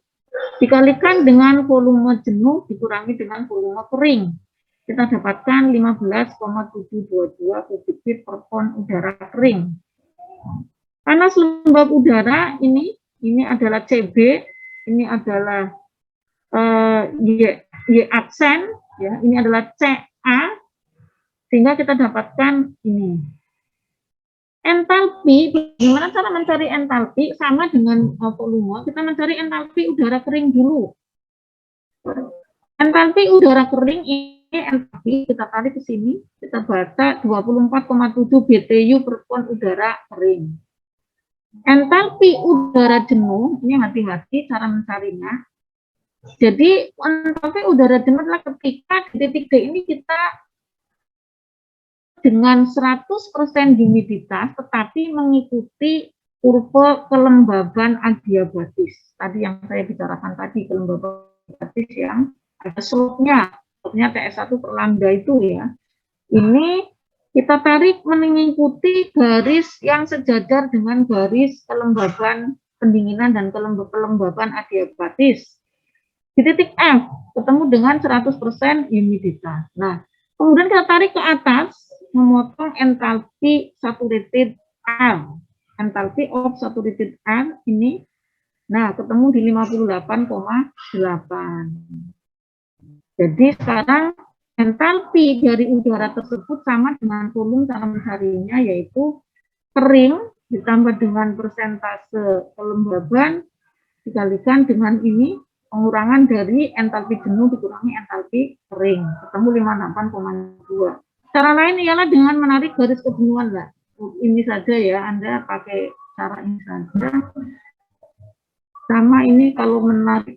dikalikan dengan volume jenuh dikurangi dengan volume kering. Kita dapatkan 15,722 kubik feet per ton udara kering. Panas lembab udara ini adalah CB, ini adalah Y aksen, ya, ini adalah CA, sehingga kita dapatkan ini. Entalpi, bagaimana cara mencari entalpi? Sama dengan volume, kita mencari entalpi udara kering dulu. Entalpi udara kering ini, entalpi kita tarik ke sini, kita baca 24,7 BTU per ton udara kering. Entalpi udara jenuh, ini hati-hati cara mencarinya. Jadi entalpi udara jenuh adalah ketika di titik D ini kita dengan 100% humiditas tetapi mengikuti kurva kelembaban adiabatis. Tadi yang saya bicarakan tadi, kelembaban adiabatis yang ada slope-nya TS1 per lambda itu, ya. Ini kita tarik mengikuti garis yang sejajar dengan garis kelembaban pendinginan dan kelembaban adiabatis. Di titik F ketemu dengan 100% humiditas. Nah, kemudian kita tarik ke atas, memotong entalpi saturated air. Entalpi of saturated air ini, nah, ketemu di 58,8. Jadi sekarang entalpi dari udara tersebut sama dengan volume cara mencarinya, yaitu kering ditambah dengan persentase kelembaban dikalikan dengan ini, pengurangan dari entalpi jenuh dikurangi entalpi kering, ketemu 58,2. Cara lain ialah dengan menarik garis kejenuhan, lah. Ini saja, ya, Anda pakai cara ini saja. Sama ini kalau menarik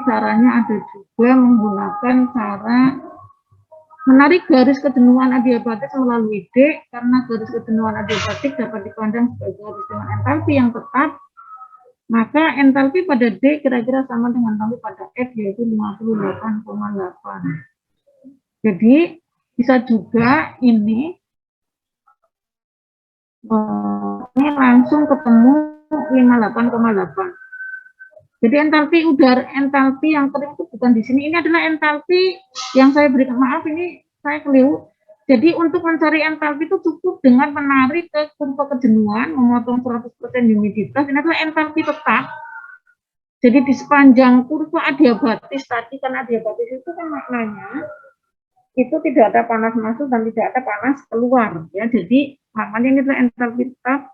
caranya ada juga menggunakan cara menarik garis kejenuhan adiabatis melalui D, karena garis kejenuhan adiabatik dapat dipandang sebagai garis dengan entalpi yang tetap. Maka entalpi pada D kira-kira sama dengan entalpi pada F, yaitu 58,8. Jadi bisa juga ini langsung ketemu 58,8. Jadi entalpi yang kering itu bukan di sini. Ini adalah entalpi yang saya berikan. Maaf, ini saya keliru. Jadi untuk mencari entalpi itu cukup dengan menarik ke kurva kejenuhan, memotong 100% humiditas. Ini adalah entalpi tetap. Jadi di sepanjang kurva adiabatis tadi, karena adiabatis itu kan maknanya itu tidak ada panas masuk dan tidak ada panas keluar, ya. Jadi maknanya ini adalah entalpi tetap.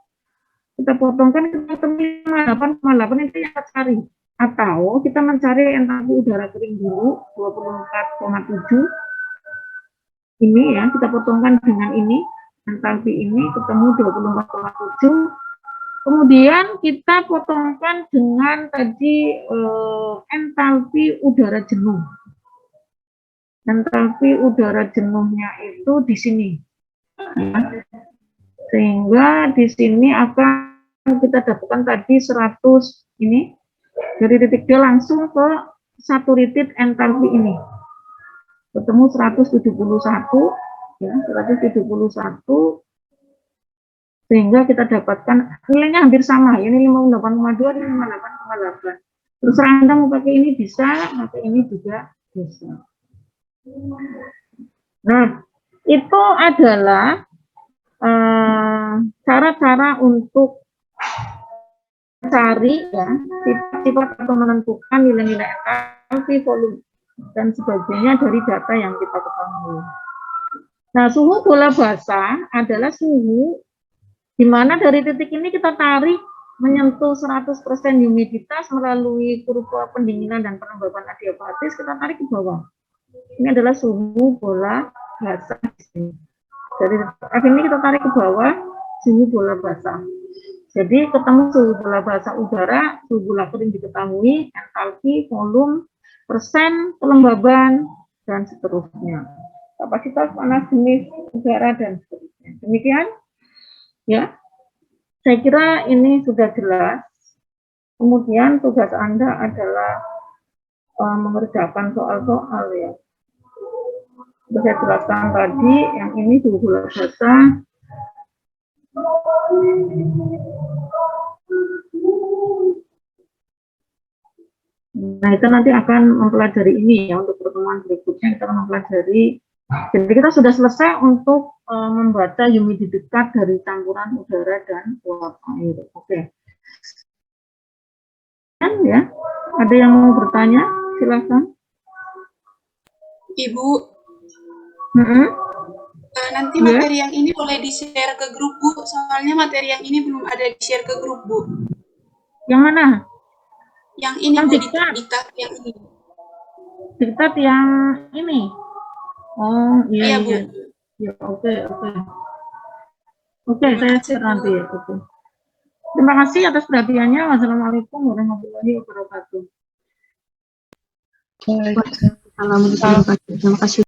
Kita potongkan ke 58,8 itu yang kita cari. Atau kita mencari entalpi udara kering dulu 24,7. Ini, ya, kita potongkan dengan ini, entalpi ini ketemu 24,7. Kemudian kita potongkan dengan tadi entalpi udara jenuh. Entalpi udara jenuhnya itu di sini. Ya. Sehingga di sini akan kita dapatkan tadi 100 ini, dari titik D langsung ke satu titik entalpi ini. Ketemu 171, ya, 171, sehingga kita dapatkan nilainya hampir sama, ini 58,2, ini 58,8. Terserah Anda mau pakai ini bisa, pakai ini juga bisa. Nah, itu adalah cara-cara untuk cari ya sifat-sifat atau menentukan nilai-nilai entalpi, volume dan sebagainya dari data yang kita ketahui. Nah, suhu bola basah adalah suhu di mana dari titik ini kita tarik menyentuh 100% humiditas melalui kurva pendinginan dan pelembaban adiabatis, kita tarik ke bawah. Ini adalah suhu bola basah di sini. Dari titik ini kita tarik ke bawah, suhu bola basah. Jadi ketemu suhu bola basah udara, suhu bola kering diketahui, entalpi, volume, persen, kelembaban, dan seterusnya. Kapasitas panas jenis udara dan seterusnya. Demikian, ya. Saya kira ini sudah jelas. Kemudian tugas Anda adalah mengerjakan soal-soal ya. Sudah saya jelaskan tadi, yang ini suhu bola basah. Nah, itu nanti akan mempelajari ini ya, untuk pertemuan berikutnya kita akan mempelajari. Jadi kita sudah selesai untuk membaca humiditas dari campuran udara dan uap air. Oke. Ya, ada yang mau bertanya? Silakan. Ibu, nanti Ya. materi yang ini boleh di-share ke grup, Bu. Soalnya materi yang ini belum ada di-share ke grup, Bu. Yang mana? Yang ini, Yang Bu, diktat. diktat yang ini. Diktat yang ini. Oh, iya, Iya, Bu. iya. Ya, oke. Oke, saya share nanti ya. Oke. Terima kasih atas perhatiannya. Wassalamualaikum warahmatullahi wabarakatuh. Waalaikumsalam. Terima kasih.